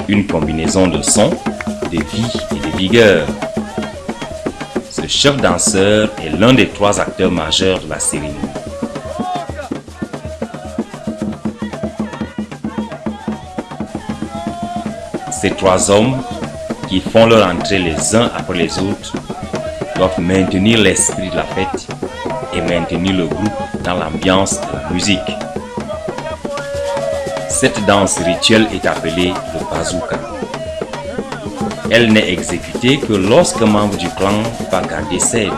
Une combinaison de sons, de vie et de vigueur. Ce chef danseur est l'un des 3 acteurs majeurs de la cérémonie. Ces 3 hommes, qui font leur entrée les uns après les autres, doivent maintenir l'esprit de la fête et maintenir le groupe dans l'ambiance de la musique. Cette danse rituelle est appelée le bazooka. Elle n'est exécutée que lorsqu'un membre du clan Baka décède.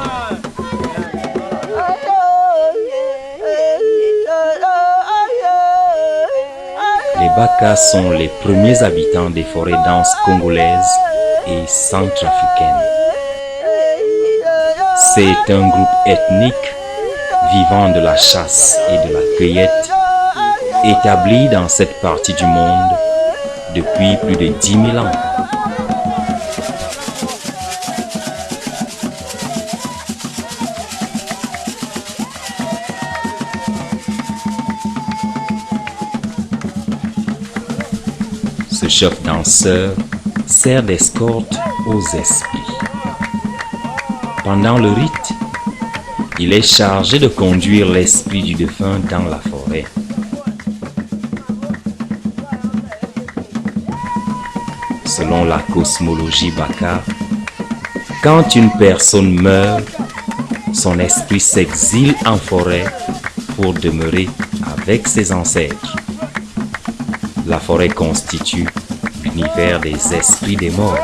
Les Baka sont les premiers habitants des forêts denses congolaises et centrafricaines. C'est un groupe ethnique vivant de la chasse et de la cueillette, établi dans cette partie du monde depuis plus de 10 000 ans. Ce chef danseur sert d'escorte aux esprits. Pendant le rite, il est chargé de conduire l'esprit du défunt dans la forêt. Selon la cosmologie Baka, quand une personne meurt, son esprit s'exile en forêt pour demeurer avec ses ancêtres. La forêt constitue l'univers des esprits des morts.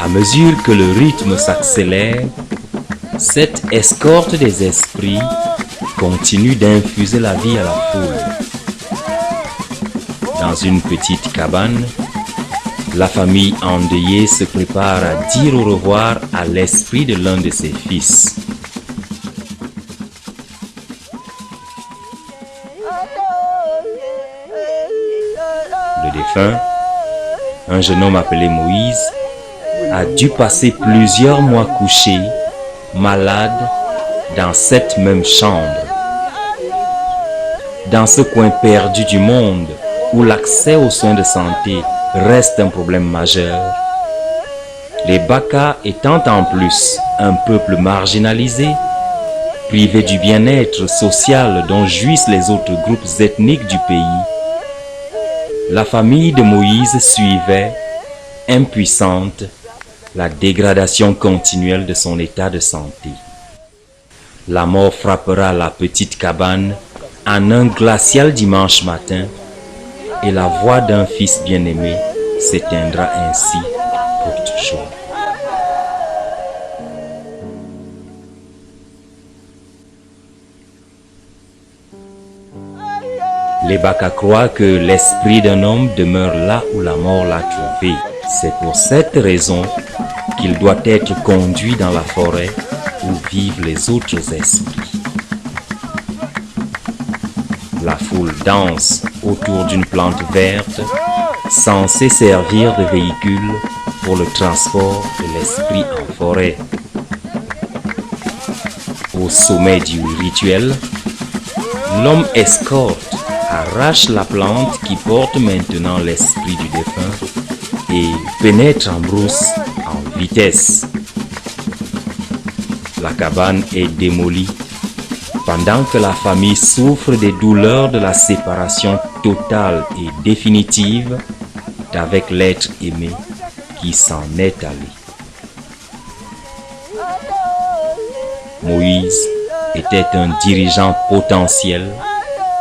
À mesure que le rythme s'accélère, cette escorte des esprits continue d'infuser la vie à la foule. Dans une petite cabane, la famille endeuillée se prépare à dire au revoir à l'esprit de l'un de ses fils. Le défunt, un jeune homme appelé Moïse, a dû passer plusieurs mois couché, malade, dans cette même chambre. Dans ce coin perdu du monde, où l'accès aux soins de santé reste un problème majeur, les Baka étant en plus un peuple marginalisé, privé du bien-être social dont jouissent les autres groupes ethniques du pays, la famille de Moïse suivait, impuissante, la dégradation continuelle de son état de santé. La mort frappera la petite cabane en un glacial dimanche matin et la voix d'un fils bien-aimé s'éteindra ainsi pour toujours. Les Baka croient que l'esprit d'un homme demeure là où la mort l'a trouvé. C'est pour cette raison qu'il doit être conduit dans la forêt où vivent les autres esprits. La foule danse autour d'une plante verte censée servir de véhicule pour le transport de l'esprit en forêt. Au sommet du rituel, l'homme escorte arrache la plante qui porte maintenant l'esprit du défunt et pénètre en brousse en vitesse. La cabane est démolie pendant que la famille souffre des douleurs de la séparation totale et définitive d'avec l'être aimé qui s'en est allé. Moïse était un dirigeant potentiel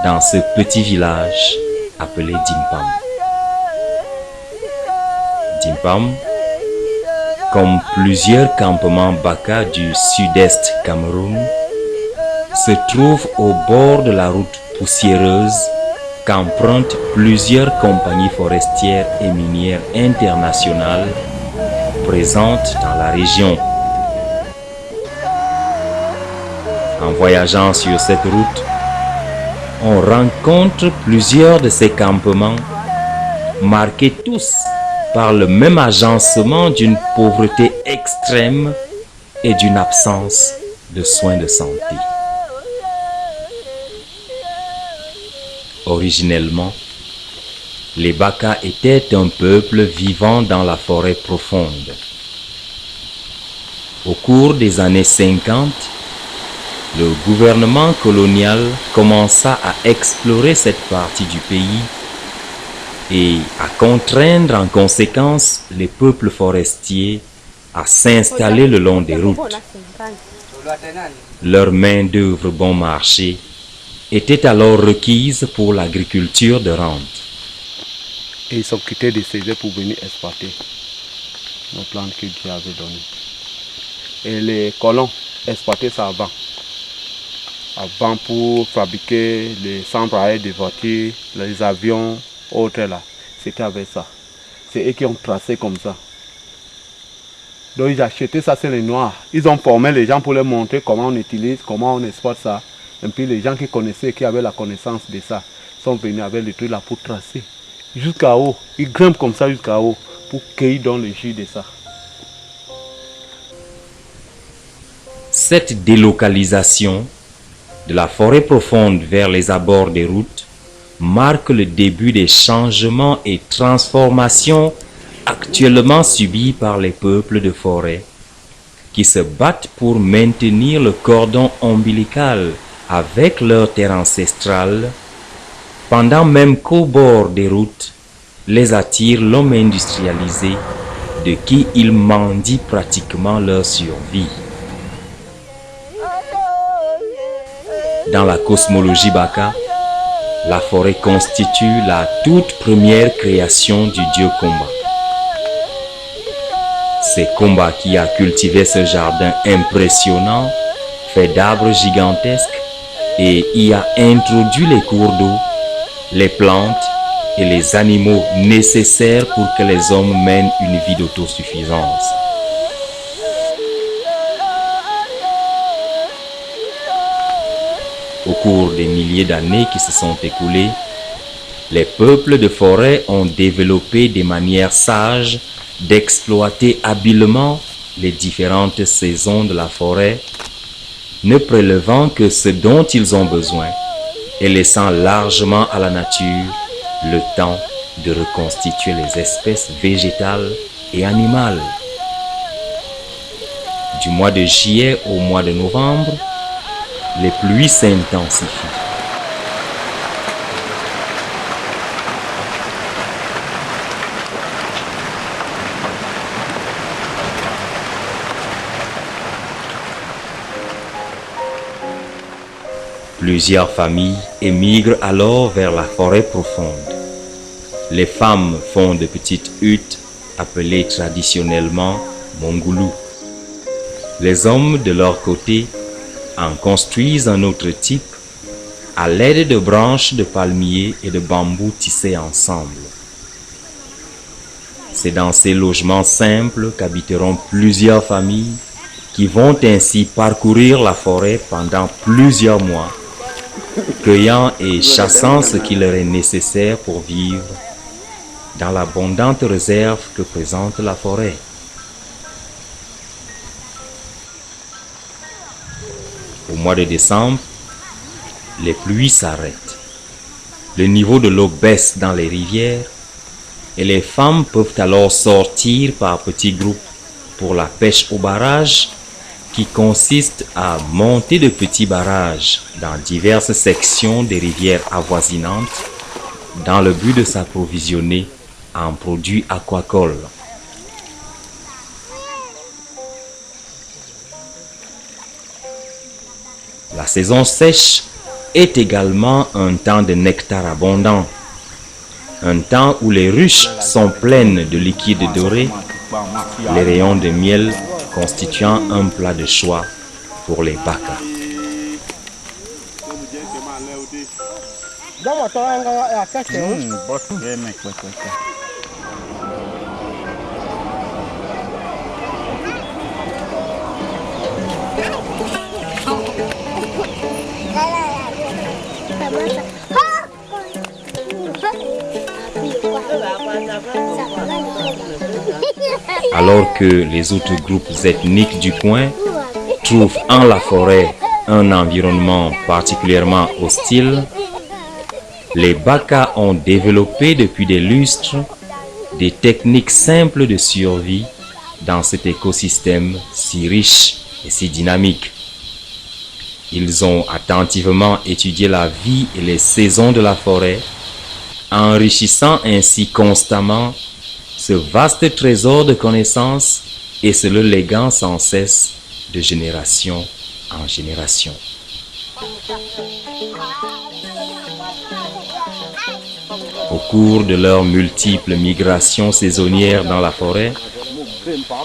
dans ce petit village appelé Dimpam. Dimpam, comme plusieurs campements Baka du sud-est Cameroun, se trouve au bord de la route poussiéreuse qu'empruntent plusieurs compagnies forestières et minières internationales présentes dans la région. En voyageant sur cette route, on rencontre plusieurs de ces campements marqués tous par le même agencement d'une pauvreté extrême et d'une absence de soins de santé. Originellement, les Baka étaient un peuple vivant dans la forêt profonde. Au cours des années 50, le gouvernement colonial commença à explorer cette partie du pays et à contraindre en conséquence les peuples forestiers à s'installer le long des routes. Leur main-d'œuvre bon marché était alors requise pour l'agriculture de rente. Et ils ont quitté des Césaires pour venir exploiter nos plantes que Dieu avait données. Et les colons exploitaient ça avant. Avant pour fabriquer les centres à air des voitures, les avions, autres là. C'était avec ça. C'est eux qui ont tracé comme ça. Donc ils achetaient ça, c'est les noirs. Ils ont formé les gens pour leur montrer comment on utilise, comment on exploite ça. Et puis les gens qui connaissaient, qui avaient la connaissance de ça, sont venus avec les trucs là pour tracer. Jusqu'à haut. Ils grimpent comme ça jusqu'à haut pour cueillir dans le jus de ça. Cette délocalisation de la forêt profonde vers les abords des routes marque le début des changements et transformations actuellement subis par les peuples de forêt qui se battent pour maintenir le cordon ombilical avec leur terre ancestrale, pendant même qu'au bord des routes les attire l'homme industrialisé de qui ils mendient pratiquement leur survie. Dans la cosmologie Baka, la forêt constitue la toute première création du dieu Komba. C'est Komba qui a cultivé ce jardin impressionnant, fait d'arbres gigantesques, et y a introduit les cours d'eau, les plantes et les animaux nécessaires pour que les hommes mènent une vie d'autosuffisance. Au cours des milliers d'années qui se sont écoulées, les peuples de forêt ont développé des manières sages d'exploiter habilement les différentes saisons de la forêt, ne prélevant que ce dont ils ont besoin et laissant largement à la nature le temps de reconstituer les espèces végétales et animales. Du mois de juillet au mois de novembre, les pluies s'intensifient. Plusieurs familles émigrent alors vers la forêt profonde. Les femmes font de petites huttes appelées traditionnellement mongoulou. Les hommes, de leur côté, en construisent un autre type à l'aide de branches de palmier et de bambou tissés ensemble. C'est dans ces logements simples qu'habiteront plusieurs familles qui vont ainsi parcourir la forêt pendant plusieurs mois, cueillant et chassant ce qui leur est nécessaire pour vivre dans l'abondante réserve que présente la forêt. Au mois de décembre, les pluies s'arrêtent. Le niveau de l'eau baisse dans les rivières et les femmes peuvent alors sortir par petits groupes pour la pêche au barrage qui consiste à monter de petits barrages dans diverses sections des rivières avoisinantes dans le but de s'approvisionner en produits aquacoles. La saison sèche est également un temps de nectar abondant. Un temps où les ruches sont pleines de liquide doré, les rayons de miel constituant un plat de choix pour les Baka. Alors que les autres groupes ethniques du coin trouvent en la forêt un environnement particulièrement hostile, les Baka ont développé depuis des lustres des techniques simples de survie dans cet écosystème si riche et si dynamique. Ils ont attentivement étudié la vie et les saisons de la forêt, enrichissant ainsi constamment ce vaste trésor de connaissances et se le léguant sans cesse de génération en génération. Au cours de leurs multiples migrations saisonnières dans la forêt,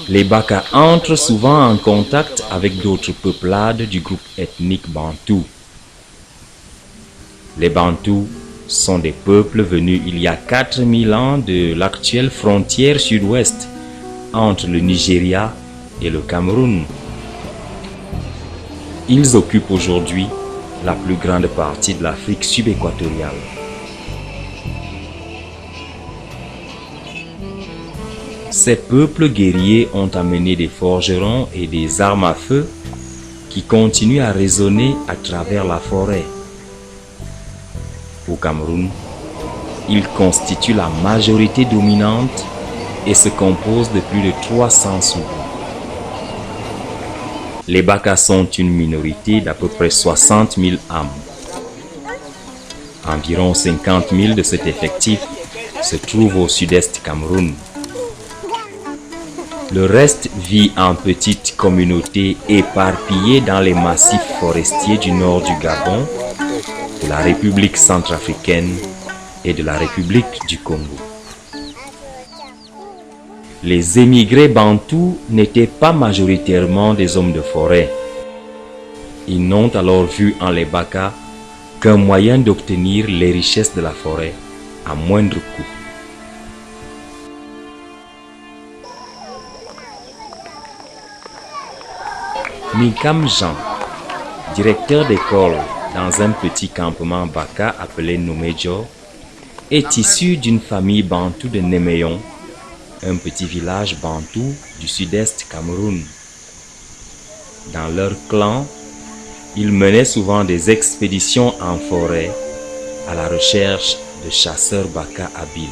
les Baka entrent souvent en contact avec d'autres peuplades du groupe ethnique Bantou. Les Bantous sont des peuples venus il y a 4000 ans de l'actuelle frontière sud-ouest entre le Nigeria et le Cameroun. Ils occupent aujourd'hui la plus grande partie de l'Afrique subéquatoriale. Ces peuples guerriers ont amené des forgerons et des armes à feu qui continuent à résonner à travers la forêt. Au Cameroun, ils constituent la majorité dominante et se composent de plus de 300 sous-groupes. Les Baka sont une minorité d'à peu près 60 000 âmes. Environ 50 000 de cet effectif se trouvent au sud-est Cameroun. Le reste vit en petites communautés éparpillées dans les massifs forestiers du nord du Gabon, de la République centrafricaine et de la République du Congo. Les émigrés bantous n'étaient pas majoritairement des hommes de forêt. Ils n'ont alors vu en les Baka qu'un moyen d'obtenir les richesses de la forêt à moindre coût. Mikam Jean, directeur d'école dans un petit campement Baka appelé Noumedjo, est issu d'une famille bantou de Néméon, un petit village bantou du sud-est Cameroun. Dans leur clan, ils menaient souvent des expéditions en forêt à la recherche de chasseurs Baka habiles.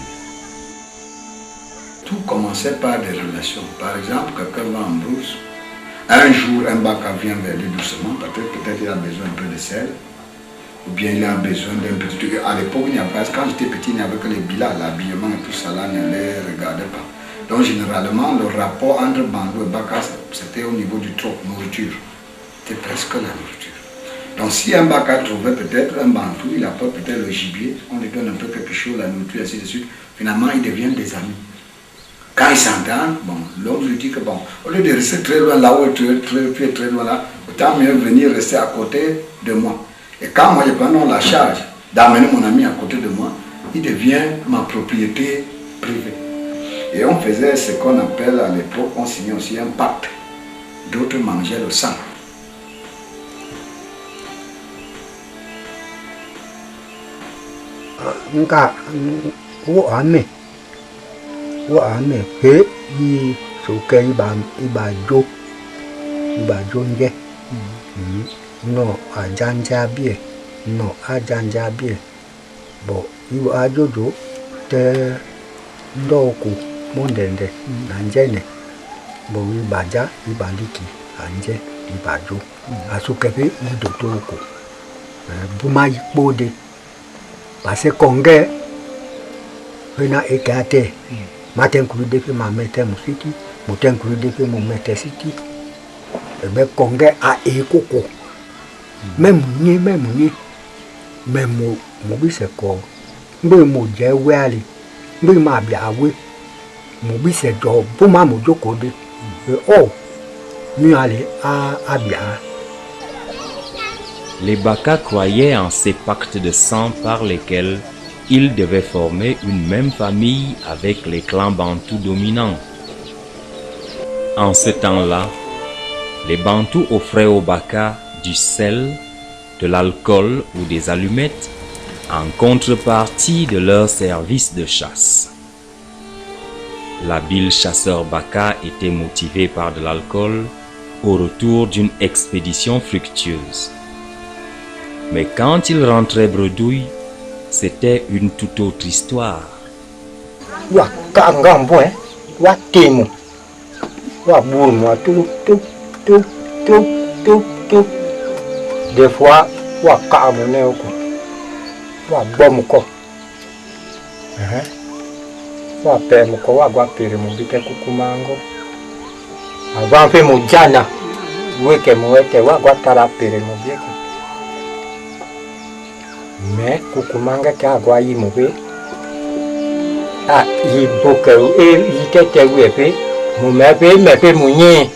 Tout commençait par des relations. Par exemple, quelqu'un va en brousse. Un jour, un Baka vient vers lui doucement, peut-être il a besoin un peu de sel, ou bien il a besoin d'un petit truc. À l'époque, quand j'étais petit, il n'y avait que les bilas, l'habillement et tout ça là ne les regardait pas. Donc généralement, le rapport entre Bandou et Baka, c'était au niveau du trop, nourriture. C'était presque la nourriture. Donc si un Baka trouvait peut-être un Bantou, il apporte peut-être le gibier, on lui donne un peu quelque chose, la nourriture, ainsi de suite. Finalement, ils deviennent des amis. Quand ils s'entendent, bon, l'autre lui dit que bon, au lieu de rester très loin là où tu es très loin là, autant mieux venir rester à côté de moi. Et quand moi je prends la charge d'amener mon ami à côté de moi, il devient ma propriété privée. Et on faisait ce qu'on appelle à l'époque, on signait aussi un pacte. D'autres mangeaient le sang. Wo ame he yi soke iba jo nge no ajanja bie bo iwo ajojo te ndoku mondende nanjene bo ibaja ibaliki anje ibajo asukepe udotoko buma ikpode pase konge hena ekate matenkuru defe ma mete musiki mutenkuru defe mu mete siki ebe konge a ekoko memu ni memu mo bi se ko ngbe mo je we ale mbi ma bia we mo bi se do bo ma mo joko de oh mi aller à bia. Les Baka croyaient en ces pactes de sang par lesquels ils devaient former une même famille avec les clans bantous dominants. En ce temps-là, les Bantous offraient aux Baka du sel, de l'alcool ou des allumettes en contrepartie de leur service de chasse. L'habile chasseur Baka était motivé par de l'alcool au retour d'une expédition fructueuse. Mais quand il rentrait bredouille, c'était une toute autre histoire. Wa kangambo wa temo wa bourmo tout. Des fois wa kamone ko wa bom ko wa pem ko wa gwa pere mo bite kukumango avant pe mo jana weke mo wete wa gwa tara pere mo bieko mais kukumanga ka gwa yi mo be yi boke yi tete wepe mo me pe mo nyi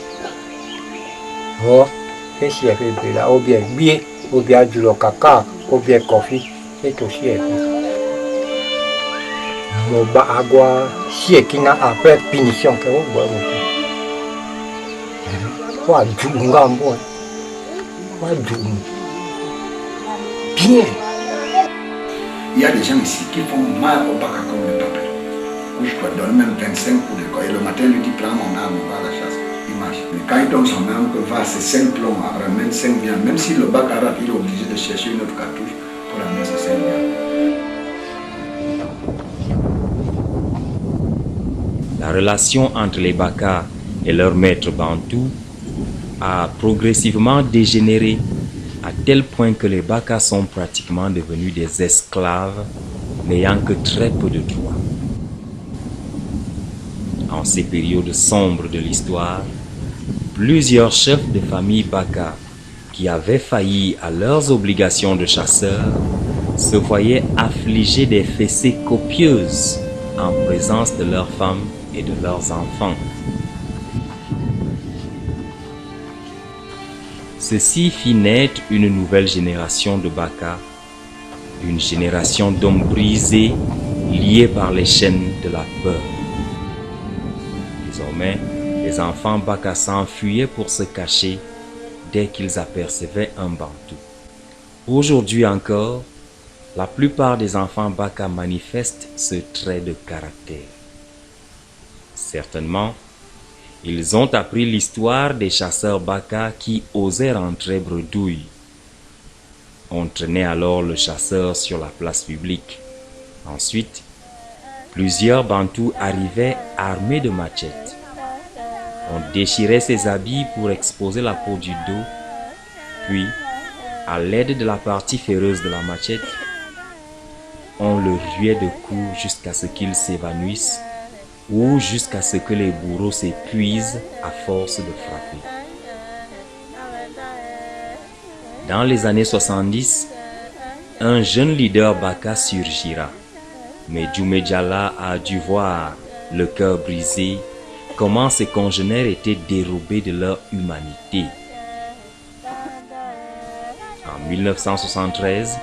oh et si elle fait là ou bien bien ou bien du caca ou bien coffee et aussi mon ba agua si qui n'a après punition que vous boire wa du ngambo wa du bien. Il y a des gens ici qui font mal au Baka comme le papa. Où je dois donner même 25 coups de corps. Et le matin, il lui dit prends mon arme, va à la chasse. Il marche. Mais quand il donne son arme, il va, c'est 5 plombs, ramène 5 biens. Même si le Baka rate, il est obligé de chercher une autre cartouche pour amener ses 5 biens. La relation entre les Baka et leur maître Bantou a progressivement dégénéré à tel point que les Baka sont pratiquement devenus des esclaves n'ayant que très peu de droits. En ces périodes sombres de l'histoire, plusieurs chefs de famille Baka qui avaient failli à leurs obligations de chasseurs se voyaient affligés des fessées copieuses en présence de leurs femmes et de leurs enfants. Ceci fit naître une nouvelle génération de Baka, une génération d'hommes brisés, liés par les chaînes de la peur. Désormais, les enfants Baka s'enfuyaient pour se cacher dès qu'ils apercevaient un Bantou. Aujourd'hui encore, la plupart des enfants Baka manifestent ce trait de caractère. Certainement, ils ont appris l'histoire des chasseurs Baka qui osaient rentrer bredouille. On traînait alors le chasseur sur la place publique. Ensuite, plusieurs Bantous arrivaient armés de machettes. On déchirait ses habits pour exposer la peau du dos, puis, à l'aide de la partie féreuse de la machette, on le ruait de coups jusqu'à ce qu'il s'évanouisse ou jusqu'à ce que les bourreaux s'épuisent à force de frapper. Dans les années 70, un jeune leader Baka surgira, mais Djoumé Diala a dû voir, le cœur brisé, comment ses congénères étaient dérobés de leur humanité. En 1973,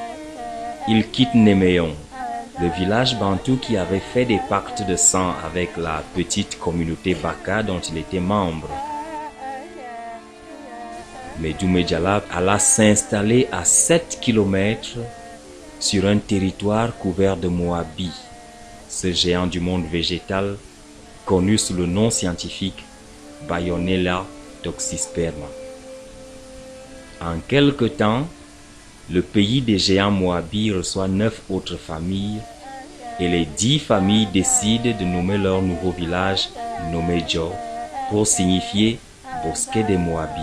il quitte Néméon, le village bantou qui avait fait des pactes de sang avec la petite communauté Baka dont il était membre. Mais Djoumé Diala alla s'installer à 7 km sur un territoire couvert de Moabi, ce géant du monde végétal connu sous le nom scientifique Bayonella toxisperma. En quelque temps, le pays des géants Moabi reçoit 9 autres familles et les 10 familles décident de nommer leur nouveau village nommé Jo pour signifier bosquet des Moabi.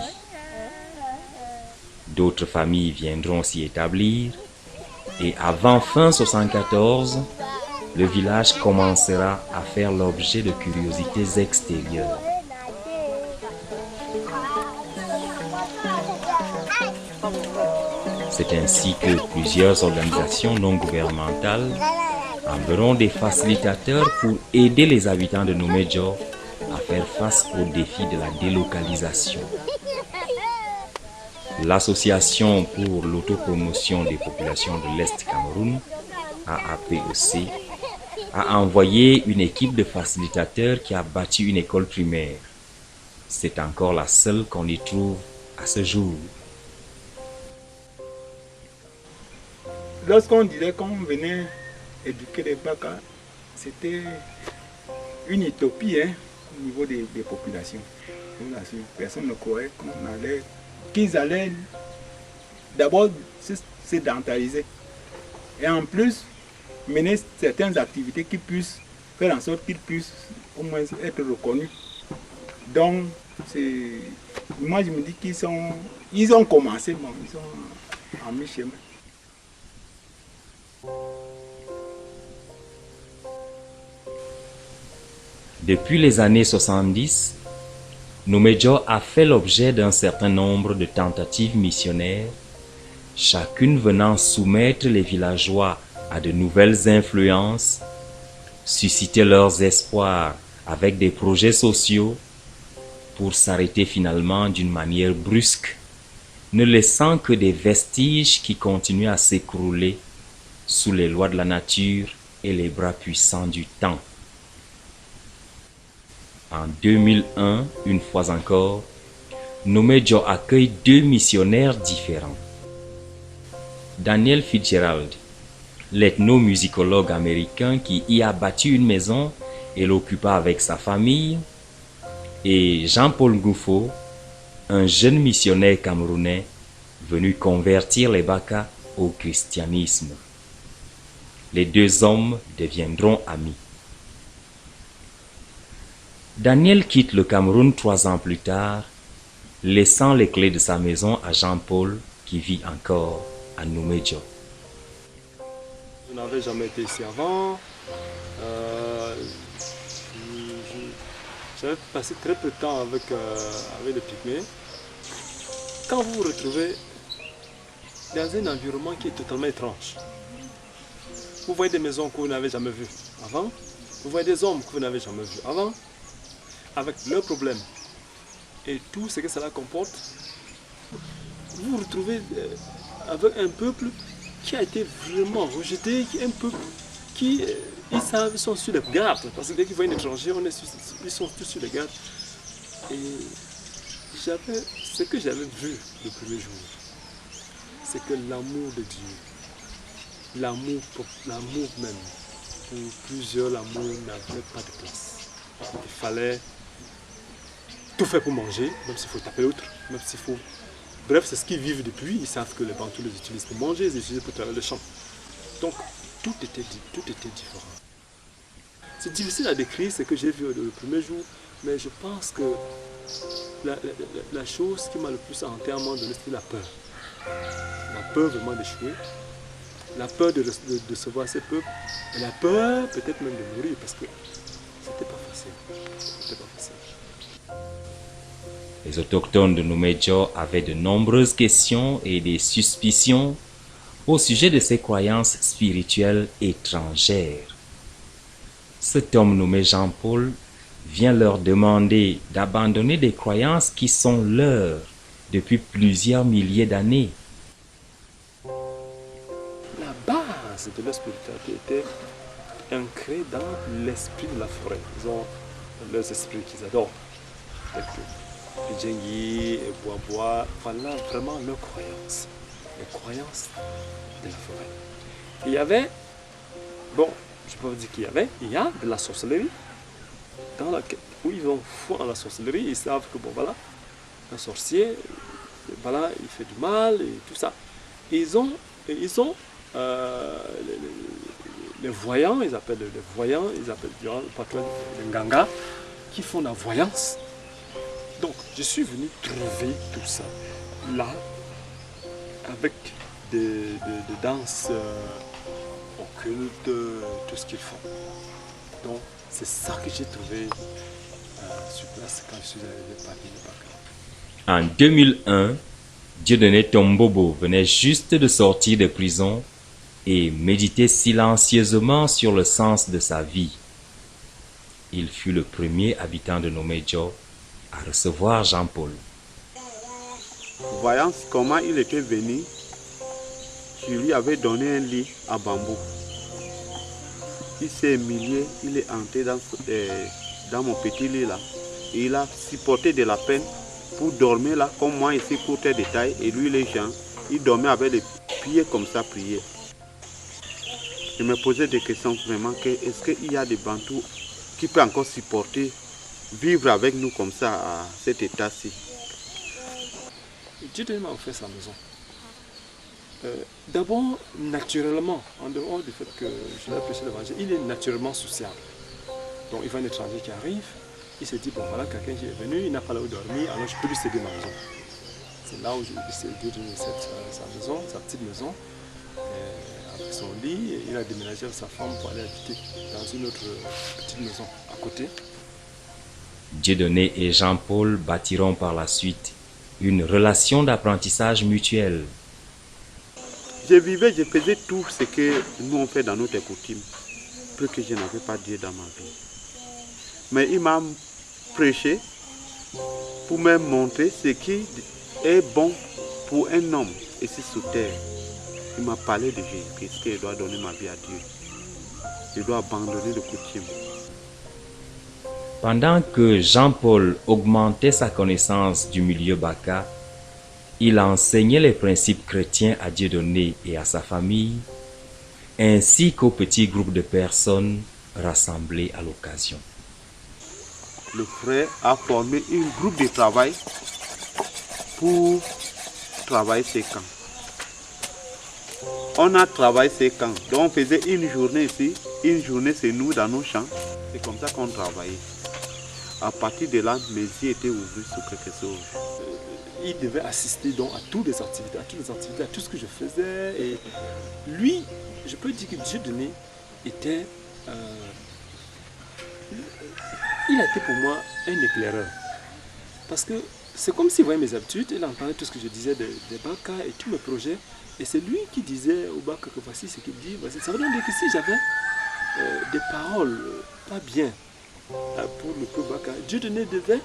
D'autres familles viendront s'y établir et avant fin 1974, le village commencera à faire l'objet de curiosités extérieures. C'est ainsi que plusieurs organisations non gouvernementales enverront des facilitateurs pour aider les habitants de Noumedjo à faire face aux défis de la délocalisation. L'Association pour l'autopromotion des populations de l'Est Cameroun, AAPEC, a envoyé une équipe de facilitateurs qui a bâti une école primaire. C'est encore la seule qu'on y trouve à ce jour. Lorsqu'on disait qu'on venait éduquer les Baka, c'était une utopie au niveau des populations. Personne ne croyait qu'ils allaient d'abord se sédentariser et en plus mener certaines activités qui puissent faire en sorte qu'ils puissent au moins être reconnus. Donc, moi je me dis qu'ils ont commencé, bon, ils sont en mi-chemin. Depuis les années 70, Noumedjo a fait l'objet d'un certain nombre de tentatives missionnaires, chacune venant soumettre les villageois à de nouvelles influences, susciter leurs espoirs avec des projets sociaux, pour s'arrêter finalement d'une manière brusque, ne laissant que des vestiges qui continuent à s'écrouler sous les lois de la nature et les bras puissants du temps. En 2001, une fois encore, Noumedjo accueille deux missionnaires différents. Daniel Fitzgerald, l'ethnomusicologue américain qui y a bâti une maison et l'occupa avec sa famille, et Jean-Paul Goufo, un jeune missionnaire camerounais venu convertir les Baka au christianisme. Les deux hommes deviendront amis. Daniel quitte le Cameroun 3 ans plus tard, laissant les clés de sa maison à Jean-Paul qui vit encore à Noumedjo. Je n'avais jamais été ici avant. J'avais passé très peu de temps avec les pygmées. Quand vous vous retrouvez dans un environnement qui est totalement étrange, vous voyez des maisons que vous n'avez jamais vues avant, vous voyez des hommes que vous n'avez jamais vus avant, avec leurs problèmes et tout ce que cela comporte, vous vous retrouvez avec un peuple qui a été vraiment rejeté, un peuple qui ils sont sur les gardes, parce que dès qu'ils voient un étranger, ils sont tous sur les gardes. Et ce que j'avais vu le premier jour, c'est que l'amour de Dieu, l'amour même, pour plusieurs, l'amour n'avait pas de place. Il fallait tout faire pour manger, même s'il faut taper l'autre, même s'il faut... Bref, c'est ce qu'ils vivent depuis, ils savent que les Bantous les utilisent pour manger, ils les utilisent pour travailler le champ. Donc, tout était différent. C'est difficile à décrire ce que j'ai vu le premier jour, mais je pense que la chose qui m'a le plus hanté à un moment donné, c'était la peur. La peur vraiment d'échouer, la peur de recevoir ces peuples, et la peur peut-être même de mourir, parce que c'était pas facile. C'était pas facile. Les autochtones de Noumedjo avaient de nombreuses questions et des suspicions au sujet de ces croyances spirituelles étrangères. Cet homme nommé Jean-Paul vient leur demander d'abandonner des croyances qui sont leurs depuis plusieurs milliers d'années. La base de leur spiritualité était ancrée dans l'esprit de la forêt. Ils ont leurs esprits qu'ils adorent. Le Djengi et Bois, voilà vraiment leurs croyances. Les croyances de la forêt. Il y avait, bon, je peux vous dire qu'il y a de la sorcellerie, où ils vont foi en la sorcellerie, ils savent que bon voilà, un sorcier, voilà, il fait du mal et tout ça. Et ils ont les voyants, ils appellent durant le patois les Nganga, qui font la voyance. Donc je suis venu trouver tout ça là, avec des danses occultes, tout ce qu'ils font. Donc c'est ça que j'ai trouvé sur place quand je suis arrivé parmi les Baka. En 2001, Dieudonné Tombobo venait juste de sortir de prison et méditait silencieusement sur le sens de sa vie. Il fut le premier habitant de Nomédjo à recevoir Jean-Paul. Voyant comment il était venu, je lui avais donné un lit à bambou. Il s'est humilié, il est entré dans mon petit lit là. Et il a supporté de la peine pour dormir là, comme moi ici pour tes détails. Et lui, les gens, il dormait avec les pieds comme ça, prier. Je me posais des questions vraiment, est-ce qu'il y a des Bantous qui peuvent encore supporter, vivre avec nous comme ça à cet état-ci? Dieu m'a offert sa maison. D'abord, naturellement, en dehors du fait que je l'ai prêché l'évangile, il est naturellement sociable. Donc il voit un étranger qui arrive, il se dit, bon voilà, quelqu'un qui est venu, il n'a pas là où dormir, alors je peux lui céder ma maison. C'est là où je lui céder sa maison, sa petite maison, avec son lit, et il a déménagé avec sa femme pour aller habiter dans une autre petite maison à côté. Dieudonné et Jean-Paul bâtiront par la suite une relation d'apprentissage mutuel. Je vivais, je faisais tout ce que nous on fait dans notre coutume, peu que je n'avais pas Dieu dans ma vie. Mais il m'a prêché pour me montrer ce qui est bon pour un homme ici sur terre. Il m'a parlé de Jésus-Christ, qu'il doit donner ma vie à Dieu. Il doit abandonner le coutume. Pendant que Jean-Paul augmentait sa connaissance du milieu Baka, il enseignait les principes chrétiens à Dieudonné et à sa famille, ainsi qu'au petit groupe de personnes rassemblées à l'occasion. Le frère a formé un groupe de travail pour travailler ces camps. On a travaillé ces camps, donc on faisait une journée ici, une journée c'est nous dans nos champs. C'est comme ça qu'on travaillait. À partir de là, mes yeux étaient ouverts sur quelque chose. Il devait assister donc à toutes les activités, à tout ce que je faisais. Et lui, je peux dire que Dieudonné était... il a été pour moi un éclaireur. Parce que c'est comme s'il voyait mes habitudes, il entendait tout ce que je disais des Baka et tous mes projets. Et c'est lui qui disait au Baka que voici ce qu'il dit. Voici. Ça veut dire que si j'avais des paroles pas bien pour le peuple Baka, Dieudonné devait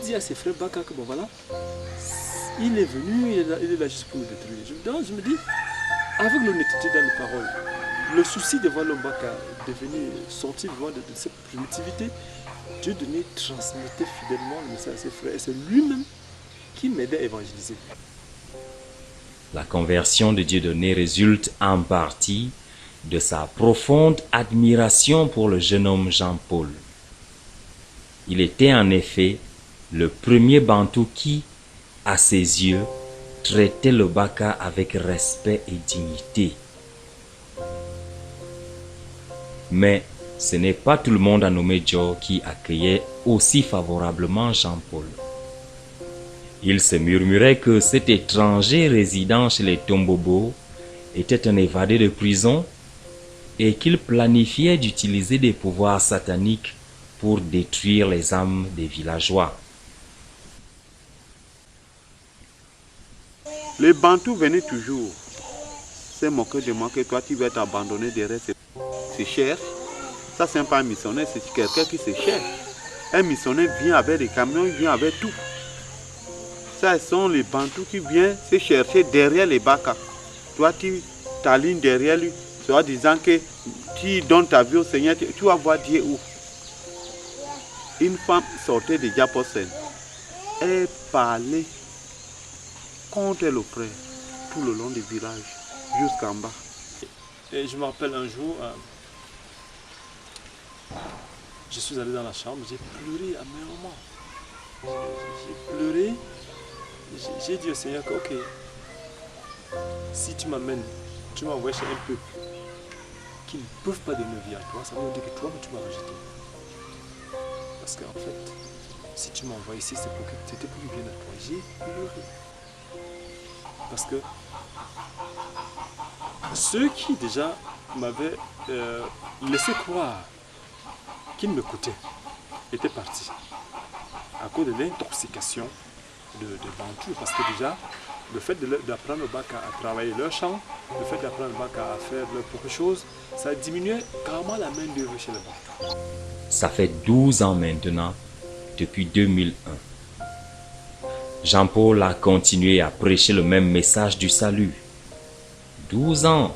dire à ses frères Baka que bon voilà, il est venu, il est là juste pour nous détruire. Donc je me dis, avec l'honnêteté dans les paroles, le souci de voir l'homme Baka devenir, sortir de cette primitivité, Dieudonné transmettait fidèlement le message à ses frères et c'est lui-même qui m'aidait à évangéliser. La conversion de Dieudonné résulte en partie de sa profonde admiration pour le jeune homme Jean-Paul. Il était en effet le premier Bantou qui, à ses yeux, traitait le Baka avec respect et dignité. Mais ce n'est pas tout le monde à Nomédjo qui accueillait aussi favorablement Jean-Paul. Il se murmurait que cet étranger résidant chez les Tombobo était un évadé de prison et qu'il planifiait d'utiliser des pouvoirs sataniques pour détruire les âmes des villageois. Les Bantous venaient toujours. C'est moqué de moi que toi tu vas t'abandonner derrière ces cher. Ça c'est pas un missionnaire, c'est quelqu'un qui se cherche. Un missionnaire vient avec des camions, il vient avec tout. Ça sont les Bantous qui viennent se chercher derrière les Baka. Toi tu t'alignes derrière lui, soit disant que tu donnes ta vie au Seigneur, tu vas voir Dieu où. Une femme sortait de Diaposen. Elle parlait contre le frère tout le long du village jusqu'en bas. Et je me rappelle un jour, je suis allé dans la chambre, j'ai pleuré à mes moments. J'ai pleuré, j'ai dit au Seigneur que ok, si tu m'amènes, tu m'envoies chez un peuple qui ne peuvent pas donner vie à toi, ça veut dire que toi tu m'as rejeté. Parce qu'en fait, si tu m'envoies ici, c'était pour du bien à toi. J'ai pleuré. Parce que ceux qui déjà m'avaient laissé croire qu'ils m'écoutaient étaient partis à cause de l'intoxication de Bantou. Parce que déjà, le fait d'apprendre aux Baka à travailler leur champ, le fait d'apprendre aux Baka à faire leurs propres choses, ça a diminué carrément la main d'œuvre chez les Baka. Ça fait 12 ans maintenant, depuis 2001. Jean-Paul a continué à prêcher le même message du salut. 12 ans,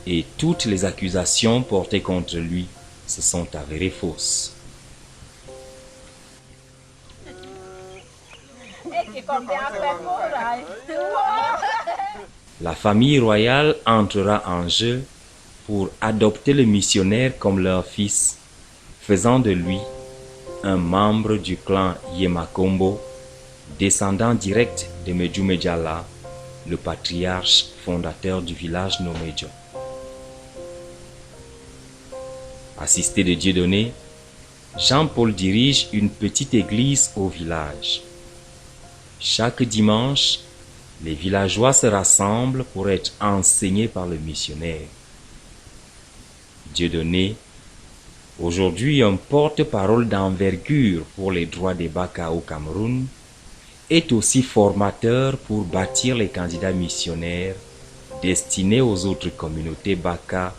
et toutes les accusations portées contre lui se sont avérées fausses. La famille royale entrera en jeu pour adopter le missionnaire comme leur fils, faisant de lui un membre du clan Yemakombo, descendant direct de Medjumejala, le patriarche fondateur du village Nomejo. Assisté de Dieudonné, Jean-Paul dirige une petite église au village. Chaque dimanche, les villageois se rassemblent pour être enseignés par le missionnaire. Dieudonné, aujourd'hui un porte-parole d'envergure pour les droits des Baka au Cameroun, est aussi formateur pour bâtir les candidats missionnaires destinés aux autres communautés Baka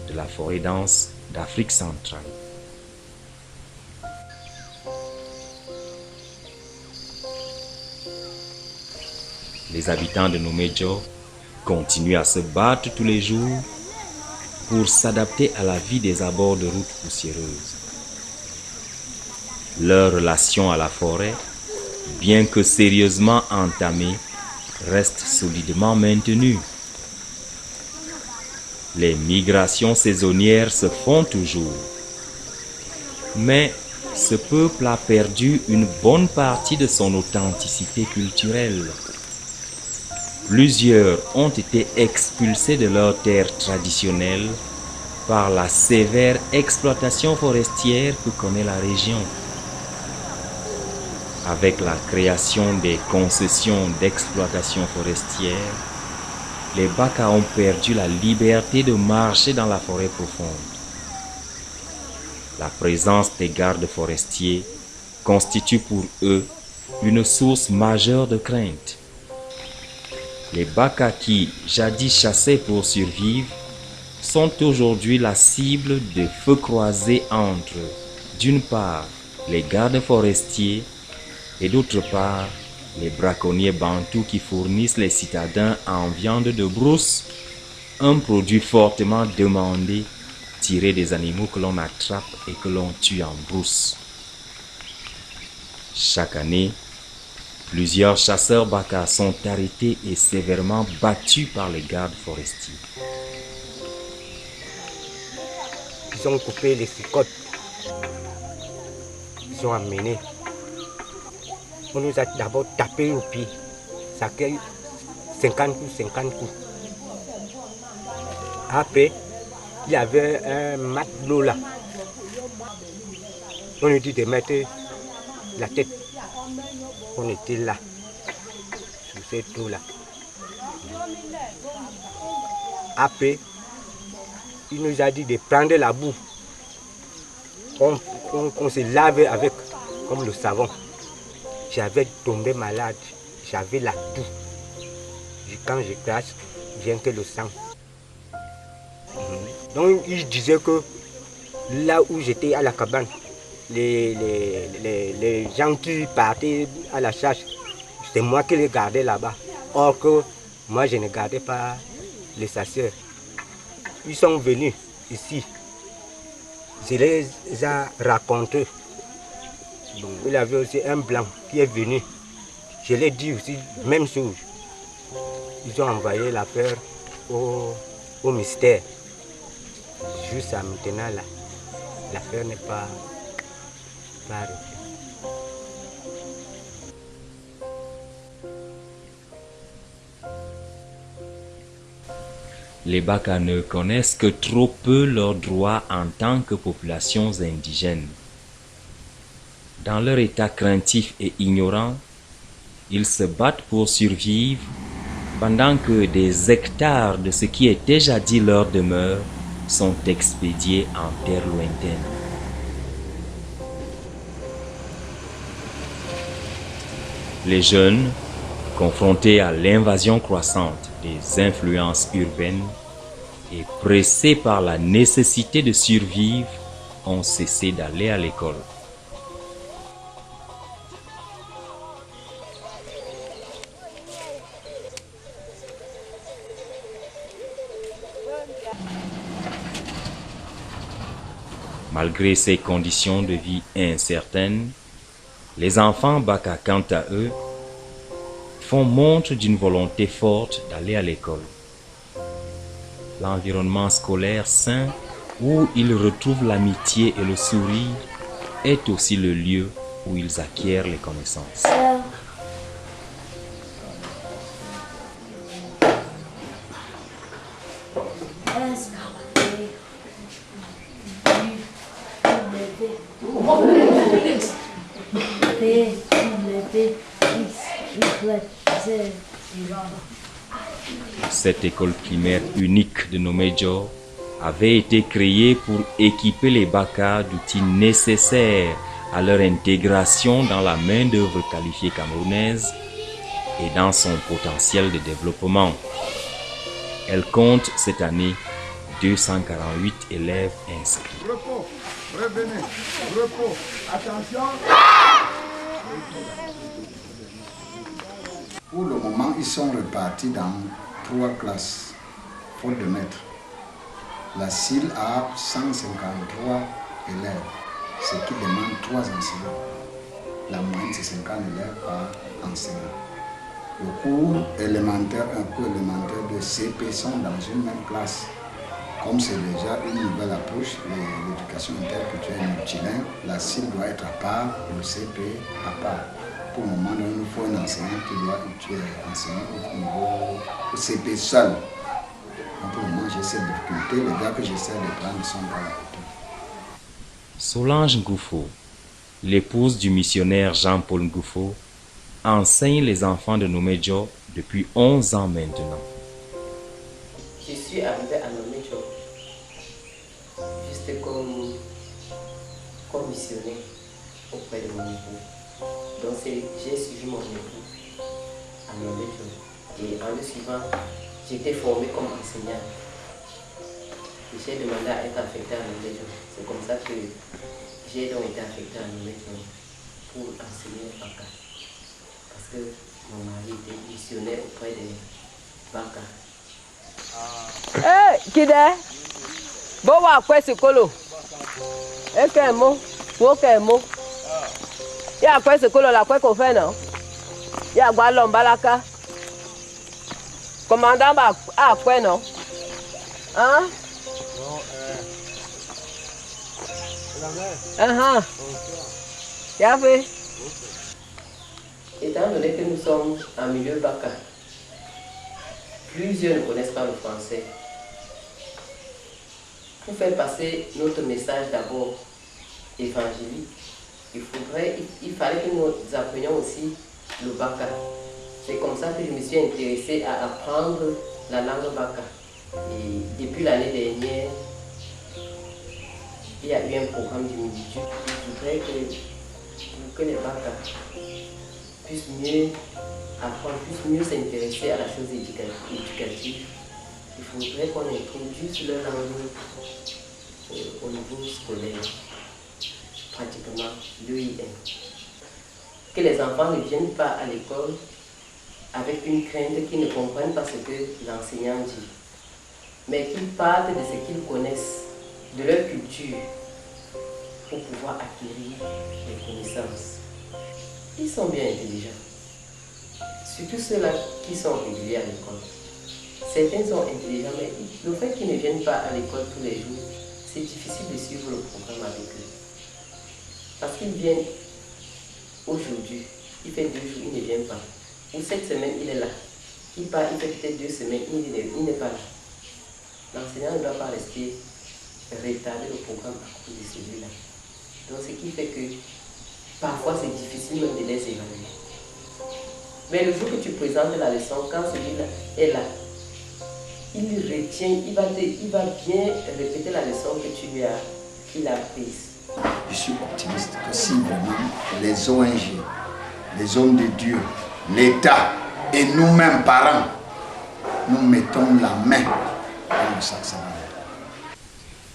de la forêt dense d'Afrique centrale. Les habitants de Nomejo continuent à se battre tous les jours pour s'adapter à la vie des abords de routes poussiéreuses. Leur relation à la forêt, bien que sérieusement entamée, reste solidement maintenue. Les migrations saisonnières se font toujours. Mais ce peuple a perdu une bonne partie de son authenticité culturelle. Plusieurs ont été expulsés de leurs terres traditionnelles par la sévère exploitation forestière que connaît la région. Avec la création des concessions d'exploitation forestière, les Baka ont perdu la liberté de marcher dans la forêt profonde. La présence des gardes forestiers constitue pour eux une source majeure de crainte. Les Baka qui, jadis chassaient pour survivre, sont aujourd'hui la cible de feux croisés entre, d'une part, les gardes forestiers et d'autre part, les braconniers bantous qui fournissent les citadins en viande de brousse, un produit fortement demandé tiré des animaux que l'on attrape et que l'on tue en brousse. Chaque année, plusieurs chasseurs Baka sont arrêtés et sévèrement battus par les gardes forestiers. Ils ont coupé les cicottes. Ils ont amené. On nous a d'abord tapé au pied. Ça fait 50 coups. Après, il y avait un matelot là. On nous dit de mettre la tête. On était là, sur cette eau là. Après, il nous a dit de prendre la boue. On se lave avec, comme le savon. J'avais tombé malade, j'avais la toux. Quand je crache, vient que le sang. Donc il disait que là où j'étais à la cabane, les gens qui partaient à la chasse, c'est moi qui les gardais là-bas. Or que moi je ne gardais pas les chasseurs. Ils sont venus ici. Je les ai racontés. Bon, il y avait aussi un blanc qui est venu. Je l'ai dit aussi, même chose. Ils ont envoyé l'affaire au mystère. Jusqu'à maintenant, là, l'affaire n'est pas arrêtée. Les Baka ne connaissent que trop peu leurs droits en tant que populations indigènes. Dans leur état craintif et ignorant, ils se battent pour survivre pendant que des hectares de ce qui était jadis leur demeure sont expédiés en terre lointaine. Les jeunes, Confrontés à l'invasion croissante des influences urbaines et pressés par la nécessité de survivre, ont cessé d'aller à l'école. Malgré ces conditions de vie incertaines, les enfants Baka, quant à eux, font montre d'une volonté forte d'aller à l'école. L'environnement scolaire sain, où ils retrouvent l'amitié et le sourire, est aussi le lieu où ils acquièrent les connaissances. Cette école primaire unique de Nomédjo avait été créée pour équiper les Baka d'outils nécessaires à leur intégration dans la main-d'œuvre qualifiée camerounaise et dans son potentiel de développement. Elle compte cette année 248 élèves inscrits. Repos, revenez, repos, attention. Pour le moment, ils sont repartis dans 3 classes, faute de maître. La CIL a 153 élèves, ce qui demande 3 enseignants. La moyenne, c'est 50 élèves par enseignant. Le cours élémentaire, un cours élémentaire de CP sont dans une même classe. Comme c'est déjà une nouvelle approche, l'éducation interculturelle multilingue, la CIL doit être à part, le CP à part. Pour le moment, il nous faut un enseignant qui doit enseigner au niveau CP seul. Donc pour le moment, j'ai cette difficulté. Les gars que j'essaie de prendre sont pas là. Solange Ngoufo, l'épouse du missionnaire Jean-Paul Ngoufo, enseigne les enfants de Nomédjo depuis 11 ans maintenant. Je suis arrivée à Nomédjo juste comme missionnaire auprès de mon époux. Donc j'ai suivi mon époux à Nomédjo et en le suivant, j'ai été formée comme enseignante. Et j'ai demandé à être affectée à Nomédjo. C'est comme ça que j'ai donc été affectée à Nomédjo pour enseigner le Baka. Parce que mon mari était missionnaire auprès des Baka. Eh, Kide, bon wa kwe sekolo. Eke mo, woke mo. Ya kwe sekolo la kwe ko fe no. Ya gba lo mbalaka. Commandant ba a kwe no. Hein? Ya fait. Étant donné que nous sommes en milieu Baka, plusieurs ne connaissent pas le français. Pour faire passer notre message d'abord évangélique, il fallait que nous apprenions aussi le Baka. C'est comme ça que je me suis intéressée à apprendre la langue Baka. Et depuis l'année dernière, il y a eu un programme d'humilité. Je voudrais que les Baka puissent mieux apprendre, puissent mieux s'intéresser à la chose éducative. Il faudrait qu'on introduise leur langue au niveau scolaire, pratiquement l'EIM. Que les enfants ne viennent pas à l'école avec une crainte qu'ils ne comprennent pas ce que l'enseignant dit, mais qu'ils partent de ce qu'ils connaissent, de leur culture, pour pouvoir acquérir les connaissances. Ils sont bien intelligents, surtout ceux-là qui sont réguliers à l'école. Certains sont intelligents, mais le fait qu'ils ne viennent pas à l'école tous les jours, c'est difficile de suivre le programme avec eux. Parce qu'ils viennent aujourd'hui, il fait 2 jours, il ne vient pas. Ou cette semaine, il est là. Il part, il fait peut-être 2 semaines, il n'est pas là. L'enseignant ne doit pas rester retarder le programme à cause de celui-là. Donc ce qui fait que parfois c'est difficile même de les évaluer. Mais le jour que tu présentes la leçon, quand celui-là est là, il retient, il va bien répéter la leçon que qu'il a apprise. Je suis optimiste que si vraiment les ONG, les hommes de Dieu, l'État Et nous-mêmes, parents, nous mettons la main dans le sac savane.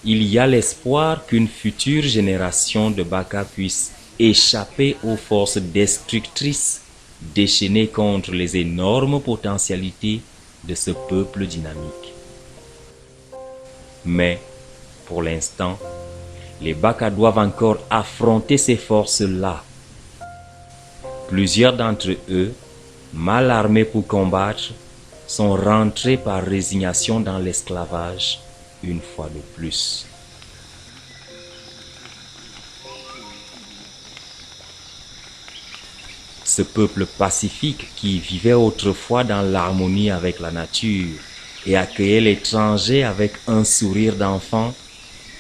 Il y a l'espoir qu'une future génération de Baka puisse échapper aux forces destructrices déchaînées contre les énormes potentialités de ce peuple dynamique. Mais, pour l'instant, les Baka doivent encore affronter ces forces-là. Plusieurs d'entre eux, mal armés pour combattre, sont rentrés par résignation dans l'esclavage une fois de plus. Ce peuple pacifique qui vivait autrefois dans l'harmonie avec la nature et accueillait l'étranger avec un sourire d'enfant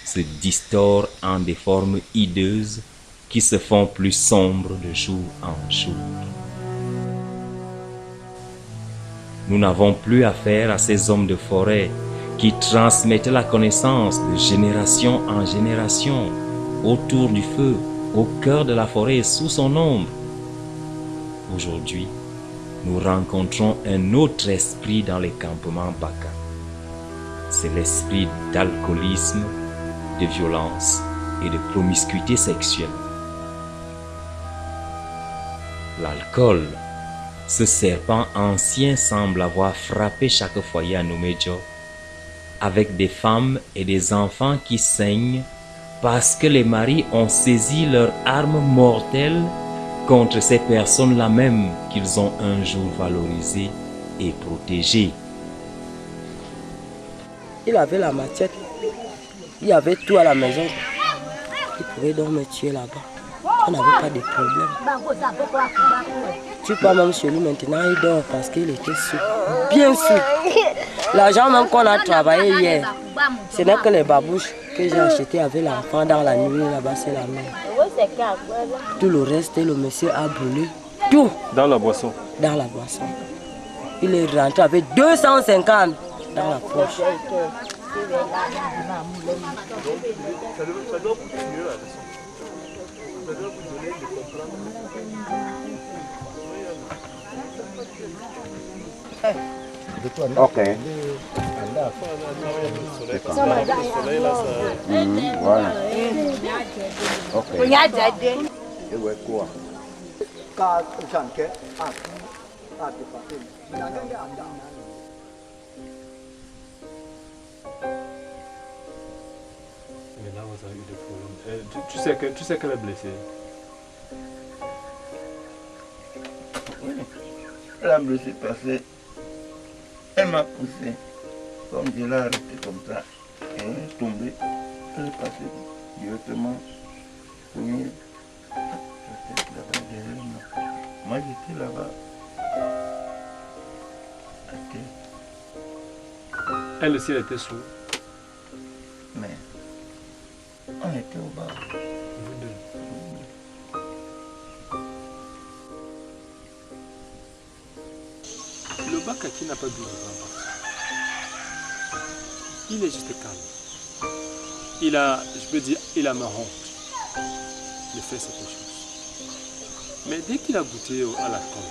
se distord en des formes hideuses qui se font plus sombres de jour en jour. Nous n'avons plus affaire à ces hommes de forêt qui transmettaient la connaissance de génération en génération autour du feu, au cœur de la forêt et sous son ombre. Aujourd'hui, nous rencontrons un autre esprit dans les campements Baka. C'est l'esprit d'alcoolisme, de violence et de promiscuité sexuelle. L'alcool, ce serpent ancien semble avoir frappé chaque foyer à Noumedjo, avec des femmes et des enfants qui saignent parce que les maris ont saisi leurs armes mortelles contre ces personnes-là même qu'ils ont un jour valorisées et protégées. Il avait la machette, il avait tout à la maison. Il pouvait donc me tuer là-bas. On n'avait pas de problème. Tu pars même chez lui maintenant, il dort parce qu'il était sûr, bien sûr. L'argent même qu'on a travaillé hier, ce n'est que les babouches que j'ai achetées avec l'enfant dans la nuit là-bas, c'est la même. Tout le reste, le monsieur a brûlé. Tout. Dans la boisson. Dans la boisson. Il est rentré avec 250 dans la poche. Ok. Voilà. Ok. Mais là, vous avez eu des problèmes. Tu sais qu'elle est blessée. Oui, elle a blessé parce qu'elle m'a poussé. Comme je l'ai arrêté comme ça, et elle est tombée. Elle est passée directement pour moi. J'étais là-bas derrière moi. Moi, j'étais là-bas. Okay. Elle aussi, elle était sourde. Mais on était au bas. Vous deux. Le Baka qui n'a pas bu de grand. Il est juste calme. Il a, je peux dire, il a ma honte de faire cette chose. Mais dès qu'il a goûté à l'alcool,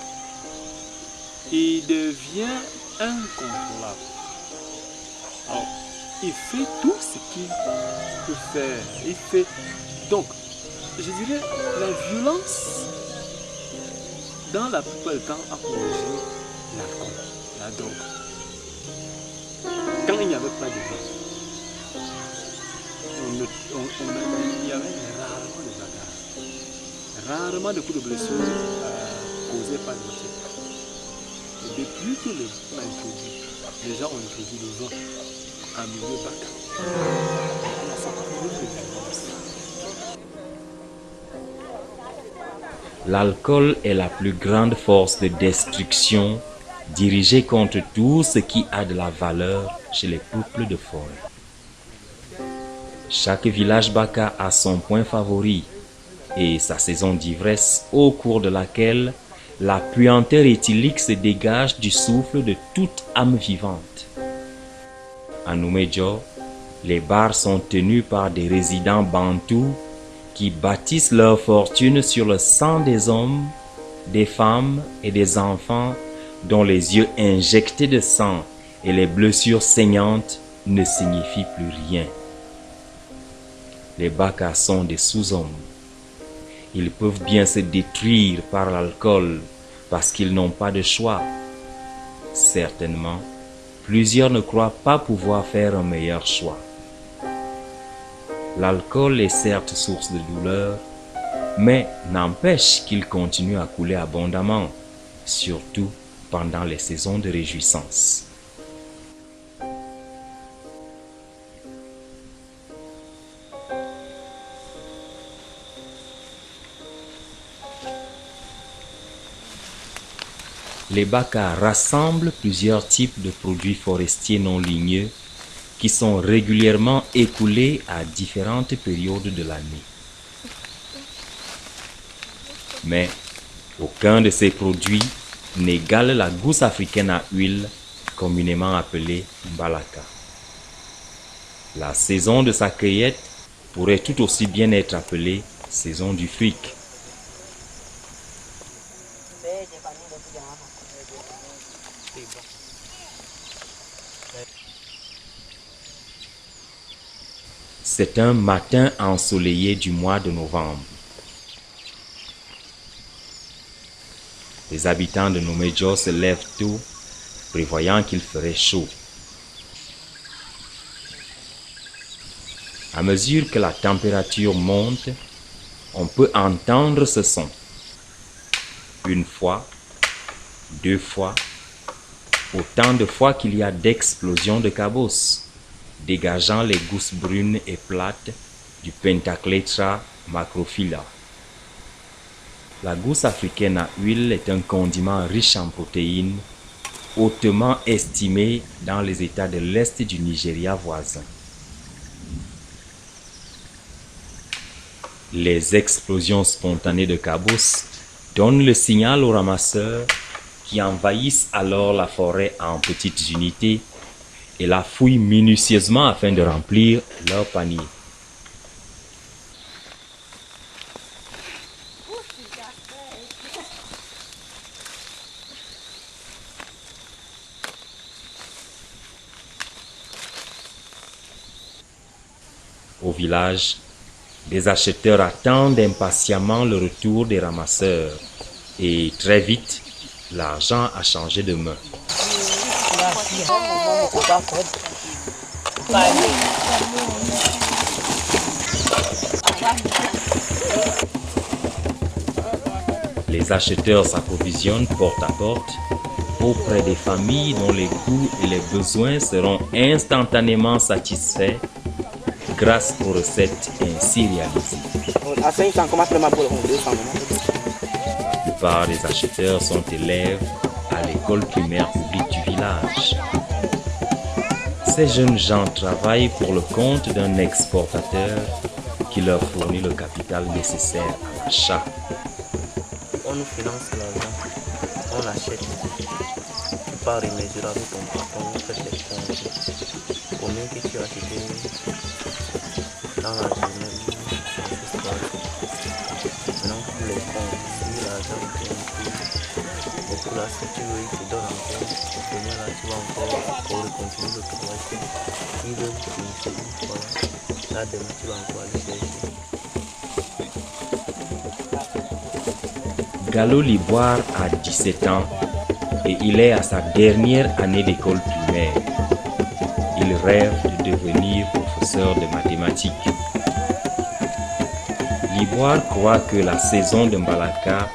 il devient incontrôlable. Alors, il fait tout ce qu'il peut faire. Il fait. Donc, je dirais, la violence, dans la plupart du temps, a pour origine l'alcool, la drogue. Quand il n'y avait pas de drogue, il y avait rarement de bagarres, rarement de coups de blessure causés par les autres. Et depuis que le vin a introduit, les gens ont introduit le vin en milieu Baka. Ça a plus de violence. L'alcool est la plus grande force de destruction dirigée contre tout ce qui a de la valeur chez les peuples de forêt. Chaque village Baka a son point favori et sa saison d'ivresse au cours de laquelle la puanteur éthylique se dégage du souffle de toute âme vivante. À Noumedjo, les bars sont tenus par des résidents bantous qui bâtissent leur fortune sur le sang des hommes, des femmes et des enfants dont les yeux injectés de sang et les blessures saignantes ne signifient plus rien. Les Bakas sont des sous-hommes. Ils peuvent bien se détruire par l'alcool parce qu'ils n'ont pas de choix. Certainement, plusieurs ne croient pas pouvoir faire un meilleur choix. L'alcool est certes source de douleur, mais n'empêche qu'il continue à couler abondamment, surtout pendant les saisons de réjouissance. Les Bakas rassemblent plusieurs types de produits forestiers non ligneux qui sont régulièrement écoulés à différentes périodes de l'année. Mais aucun de ces produits n'égale la gousse africaine à huile, communément appelée Mbalaka. La saison de sa cueillette pourrait tout aussi bien être appelée saison du fric. C'est un matin ensoleillé du mois de novembre. Les habitants de Nomédjo se lèvent tôt, prévoyant qu'il ferait chaud. À mesure que la température monte, on peut entendre ce son. Une fois, 2 fois, autant de fois qu'il y a d'explosions de cabosses, dégageant les gousses brunes et plates du Pentacletra macrophylla. La gousse africaine à huile est un condiment riche en protéines, hautement estimé dans les États de l'Est du Nigeria voisin. Les explosions spontanées de cabosses donnent le signal aux ramasseurs qui envahissent alors la forêt en petites unités et la fouillent minutieusement afin de remplir leur panier. Au village, les acheteurs attendent impatiemment le retour des ramasseurs et très vite, l'argent a changé de main. Les acheteurs s'approvisionnent porte à porte auprès des familles dont les goûts et les besoins seront instantanément satisfaits grâce aux recettes ainsi réalisées. La plupart des acheteurs sont élèves à l'école primaire publique du village. Ces jeunes gens travaillent pour le compte d'un exportateur qui leur fournit le capital nécessaire à l'achat. On nous finance l'argent, on achète. Tu pars immédiatement ton patron, on fait les comptes. Combien que tu as acheté dans la journée? Maintenant, pour les comptes, si l'argent est inclus, et pour la si tu veux, il te donne encore. Combien là, tu vas encore continuer le travail. Il veut finir une fois. Là, demain, tu vas encore aller chercher. Gallo Liboire a 17 ans et il est à sa dernière année d'école primaire. Il rêve de devenir professeur de mathématiques. Liboire croit que la saison de Mbalaka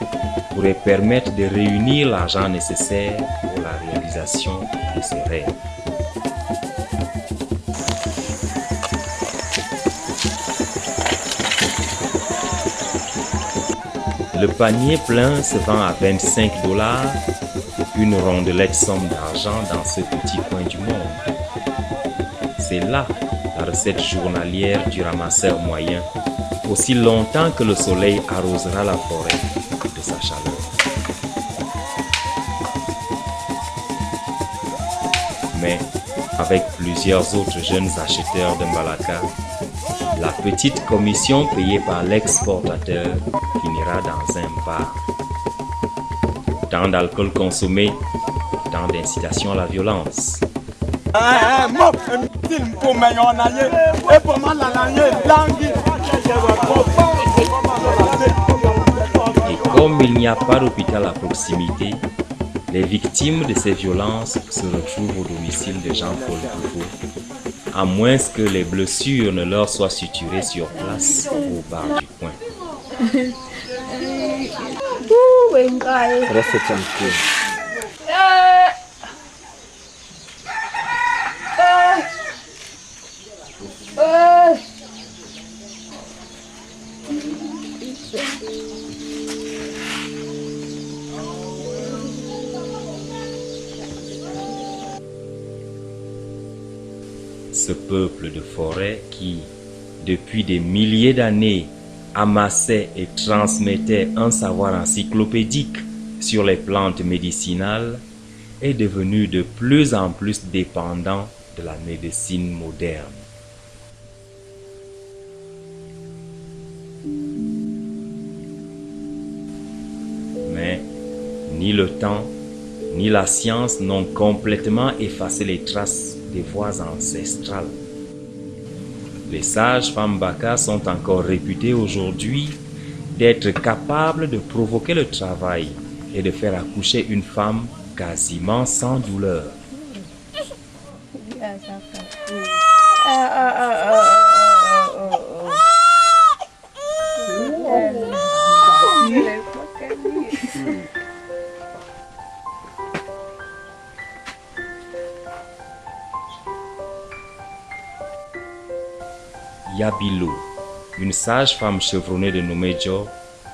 pourrait permettre de réunir l'argent nécessaire pour la réalisation de ses rêves. Le panier plein se vend à 25 $, une rondelette somme d'argent dans ce petit coin du monde. C'est là la recette journalière du ramasseur moyen, aussi longtemps que le soleil arrosera la forêt de sa chaleur. Mais avec plusieurs autres jeunes acheteurs de Mbalaka, la petite commission payée par l'exportateur finira dans un bar. Tant d'alcool consommé, tant d'incitation à la violence. Et comme il n'y a pas d'hôpital à proximité, les victimes de ces violences se retrouvent au domicile de Jean-Paul Dufaux, à moins que les blessures ne leur soient suturées sur place au bar du coin. Reste tranquille. Ce peuple de forêt qui, depuis des milliers d'années, amassait et transmettait un savoir encyclopédique sur les plantes médicinales, est devenu de plus en plus dépendant de la médecine moderne. Mais ni le temps, ni la science n'ont complètement effacé les traces des voies ancestrales. Les sages-femmes Baka sont encore réputées aujourd'hui d'être capables de provoquer le travail et de faire accoucher une femme quasiment sans douleur. Yabilo, une sage-femme chevronnée de Nomédjo,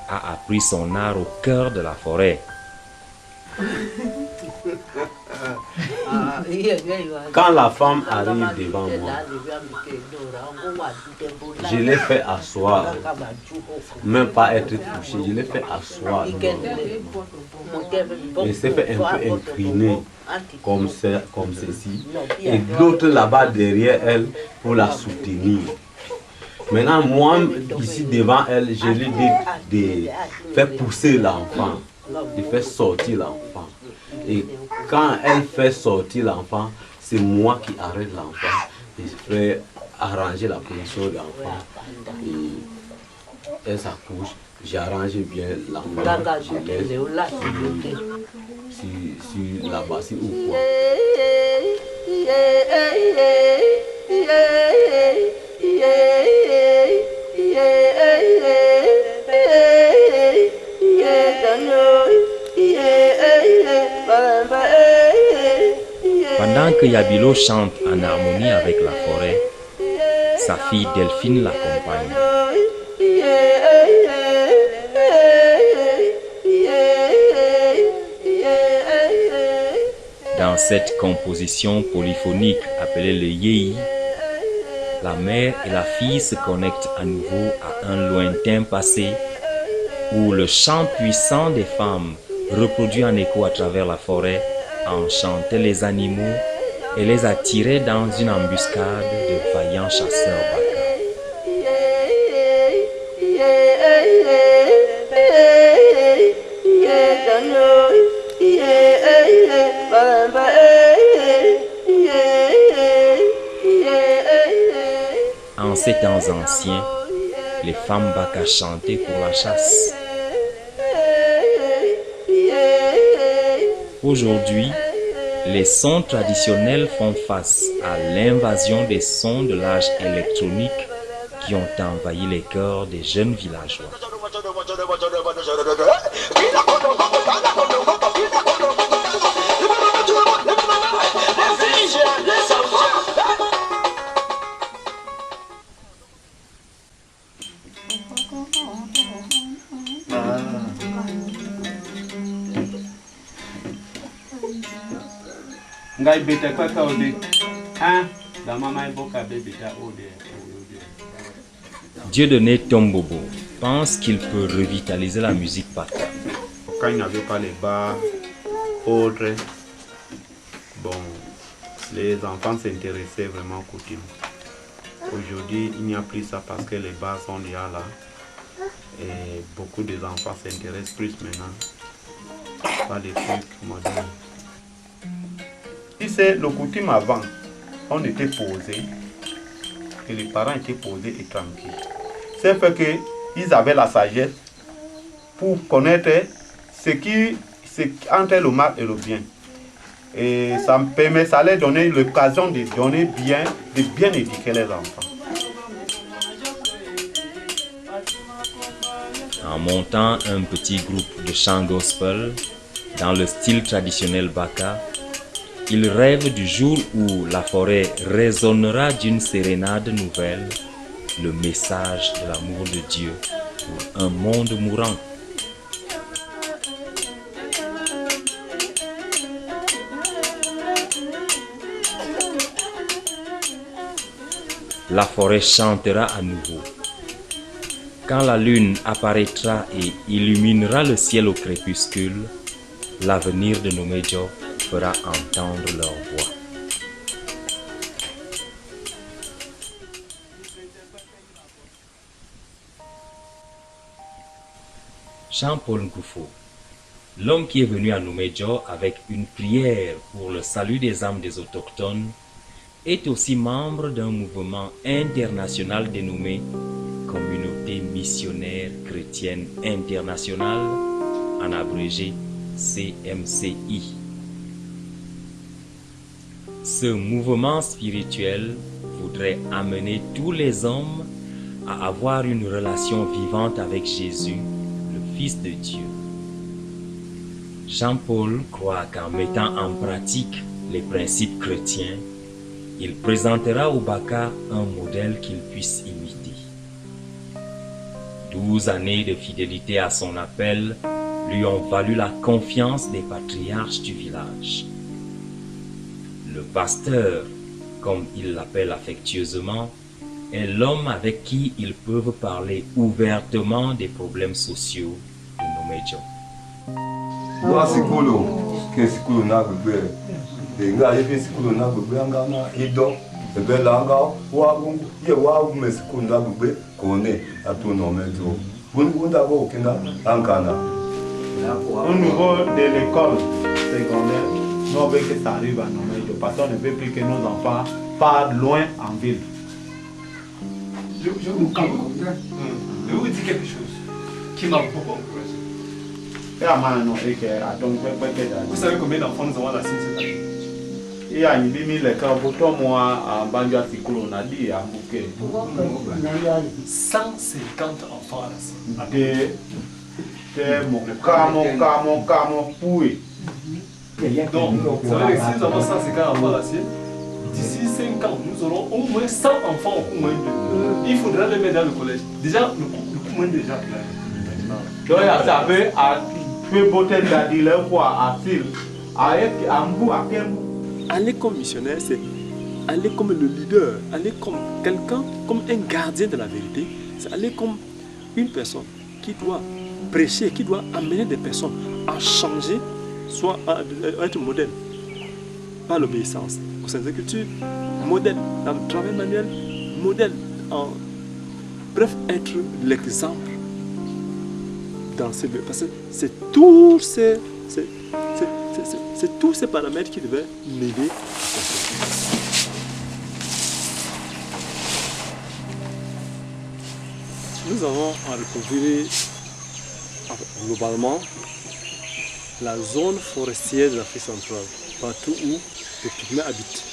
a appris son art au cœur de la forêt. Quand la femme arrive devant moi, je l'ai fait asseoir, même pas être couché, je l'ai fait asseoir. Elle s'est fait un peu incliner comme ceci, et l'autre là-bas derrière elle pour la soutenir. Maintenant, moi, ici devant elle, je lui dis de faire pousser l'enfant, de faire sortir l'enfant. Et quand elle fait sortir l'enfant, c'est moi qui arrête l'enfant. Je fais arranger la position de l'enfant. Et elle s'accouche, j'arrange bien l'enfant. Je laisse sur la bassine ou quoi. Pendant que Yabilo chante en harmonie avec la forêt, sa fille Delphine l'accompagne. Dans cette composition polyphonique appelée le Yéhi, la mère et la fille se connectent à nouveau à un lointain passé où le chant puissant des femmes, reproduit en écho à travers la forêt, enchantait les animaux et les attirait dans une embuscade de vaillants chasseurs Baka. En ces temps anciens, les femmes Baka chantaient pour la chasse. Aujourd'hui, les sons traditionnels font face à l'invasion des sons de l'âge électronique qui ont envahi les cœurs des jeunes villageois. Dieudonné Tombobo pense qu'il peut revitaliser la musique Baka. Quand il n'y avait pas les bars autres, bon, les enfants s'intéressaient vraiment au coutume. Aujourd'hui, il n'y a plus ça parce que les bars sont déjà là et beaucoup des enfants s'intéressent plus maintenant pas des trucs modernes. Si c'est le coutume avant, on était posé, et les parents étaient posés et tranquilles. C'est fait qu'ils avaient la sagesse pour connaître ce entre le mal et le bien. Et ça me permet, ça leur donner l'occasion de bien éduquer les enfants. En montant un petit groupe de chants gospel dans le style traditionnel Baka, ils rêvent du jour où la forêt résonnera d'une sérénade nouvelle, le message de l'amour de Dieu pour un monde mourant. La forêt chantera à nouveau. Quand la lune apparaîtra et illuminera le ciel au crépuscule, l'avenir de nos Médios fera entendre leur voix. Jean-Paul Ngoufo, l'homme qui est venu à Noumédjo avec une prière pour le salut des âmes des autochtones, est aussi membre d'un mouvement international dénommé Communauté missionnaire chrétienne internationale, en abrégé CMCI. Ce mouvement spirituel voudrait amener tous les hommes à avoir une relation vivante avec Jésus, le Fils de Dieu. Jean-Paul croit qu'en mettant en pratique les principes chrétiens, il présentera au Baka un modèle qu'il puisse imiter. 12 années de fidélité à son appel lui ont valu la confiance des patriarches du village. Le pasteur, comme il l'appelle affectueusement, est l'homme avec qui ils peuvent parler ouvertement des problèmes sociaux de Noumédjo. Au niveau de l'école secondaire, nous voulons que ça arrive à Noumédjo parce qu'on ne veut plus que nos enfants partent loin en ville. Je vous dis quelque chose qui m'a beaucoup encouragé. Vous savez combien d'enfants nous avons à la CIN cette année? 150 enfants à la CIN. Donc, vous savez que si nous avons 150 enfants à la CIN, d'ici 5 ans, nous aurons au moins 100 enfants au moins de. Il faudra les mettre dans le collège. Déjà, le coup moins déjà. Donc, ça veut aller comme missionnaire, c'est aller comme le leader, aller comme quelqu'un, comme un gardien de la vérité. C'est aller comme une personne qui doit prêcher, qui doit amener des personnes à changer, soit à être modèle par l'obéissance. Au sein de la culture, modèle dans le travail manuel, modèle en. Bref, être l'exemple dans ces lieux. Parce que c'est tous ces paramètres qui devaient m'aider à construire. Nous avons à recouvrir globalement la zone forestière de l'Afrique centrale, partout où les Pygmées habitent.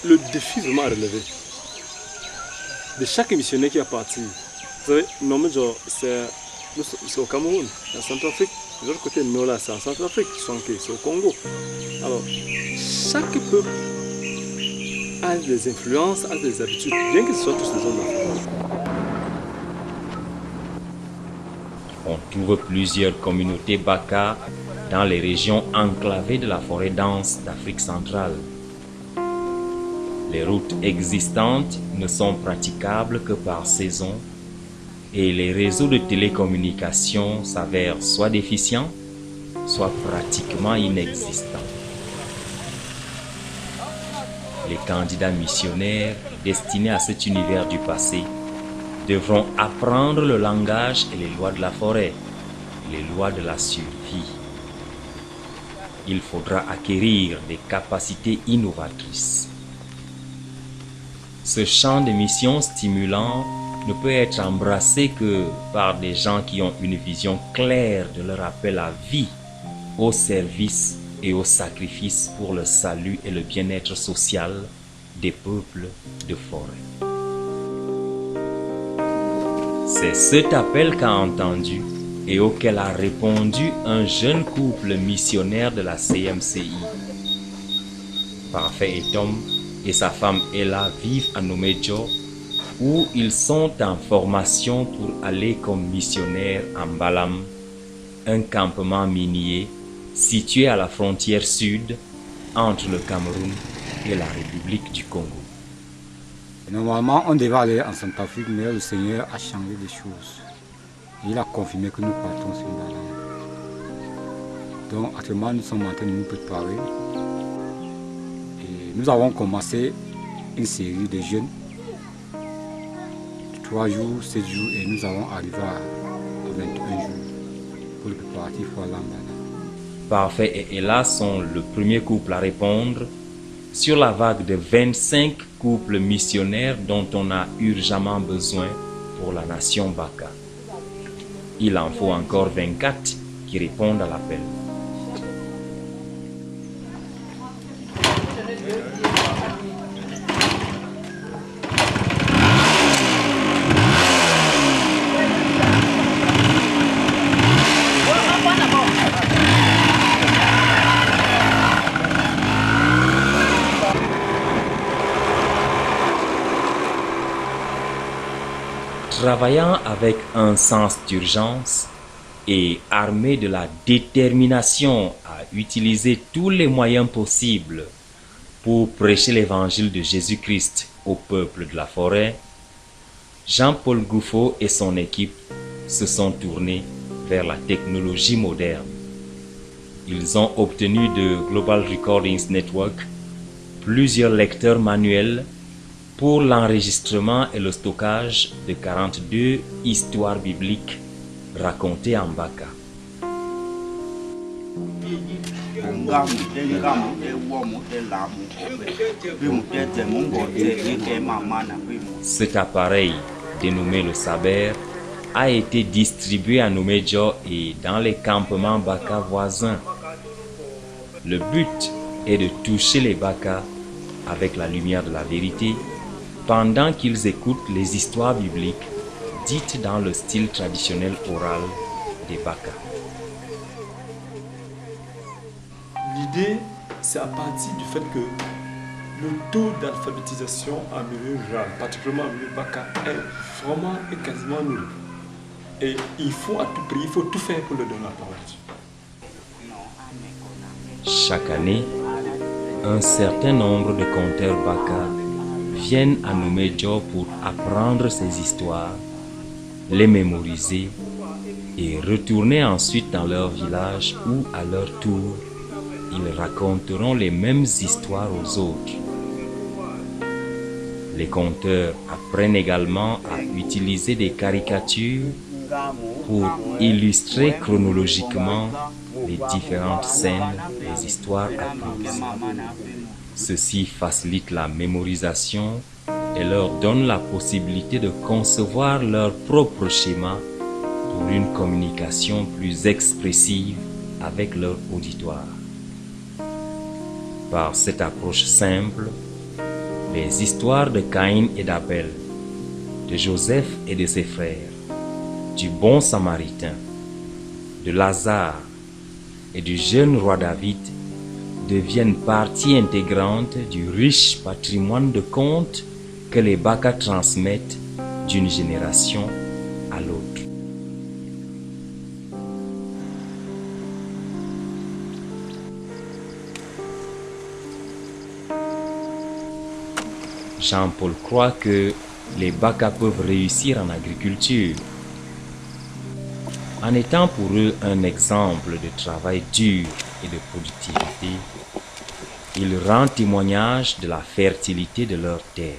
Le défi vraiment à relever de chaque missionnaire qui est parti. Vous savez, Noumédjo, c'est au Cameroun, en Centrafrique. De l'autre côté, Nola, c'est en Centrafrique, Sonké, c'est au Congo. Alors, chaque peuple a des influences, a des habitudes, bien que ce soit tous des zones d'Afrique. On trouve plusieurs communautés Baka dans les régions enclavées de la forêt dense d'Afrique centrale. Les routes existantes ne sont praticables que par saison et les réseaux de télécommunications s'avèrent soit déficients, soit pratiquement inexistants. Les candidats missionnaires destinés à cet univers du passé devront apprendre le langage et les lois de la forêt, les lois de la survie. il faudra acquérir des capacités innovatrices. Ce champ de mission stimulant ne peut être embrassé que par des gens qui ont une vision claire de leur appel à vie, au service et au sacrifice pour le salut et le bien-être social des peuples de forêt. C'est cet appel qu'a entendu et auquel a répondu un jeune couple missionnaire de la CMCI. Parfait et Tom et sa femme Ella vivent à Nomédjo, où ils sont en formation pour aller comme missionnaires en Balam, un campement minier situé à la frontière sud entre le Cameroun et la République du Congo. Normalement, on devait aller en Centrafrique, mais le Seigneur a changé des choses. Il a confirmé que nous partons sur Balam. Donc, actuellement, nous sommes en train de nous préparer. Et nous avons commencé une série de jeûnes, 3 jours, 7 jours, et nous allons arriver à 21 jours pour le préparatif pour Balam. Parfait et Ella sont le premier couple à répondre sur la vague de 25 couples missionnaires dont on a urgemment besoin pour la nation Baka. Il en faut encore 24 qui répondent à l'appel. Travaillant avec un sens d'urgence et armé de la détermination à utiliser tous les moyens possibles pour prêcher l'évangile de Jésus-Christ au peuple de la forêt, Jean-Paul Goufo et son équipe se sont tournés vers la technologie moderne. Ils ont obtenu de Global Recordings Network plusieurs lecteurs manuels pour l'enregistrement et le stockage de 42 histoires bibliques racontées en Baka. Cet appareil, dénommé le Saber, a été distribué à Nomédjo et dans les campements Baka voisins. Le but est de toucher les Baka avec la lumière de la vérité pendant qu'ils écoutent les histoires bibliques dites dans le style traditionnel oral des Baka. L'idée, c'est à partir du fait que le taux d'alphabétisation en milieu rural, particulièrement en milieu Baka, est vraiment et quasiment nul. Et il faut à tout prix, il faut tout faire pour le donner la parole. Chaque année, un certain nombre de conteurs Baka viennent à Nomédjo pour apprendre ces histoires, les mémoriser et retourner ensuite dans leur village où, à leur tour, ils raconteront les mêmes histoires aux autres. Les conteurs apprennent également à utiliser des caricatures pour illustrer chronologiquement les différentes scènes des histoires apprises. Ceci facilite la mémorisation et leur donne la possibilité de concevoir leur propre schéma pour une communication plus expressive avec leur auditoire. Par cette approche simple, les histoires de Caïn et d'Abel, de Joseph et de ses frères, du bon Samaritain, de Lazare et du jeune roi David deviennent partie intégrante du riche patrimoine de contes que les Baka transmettent d'une génération à l'autre. Jean-Paul croit que les Baka peuvent réussir en agriculture, en étant pour eux un exemple de travail dur et de productivité. Il rend témoignage de la fertilité de leur terre.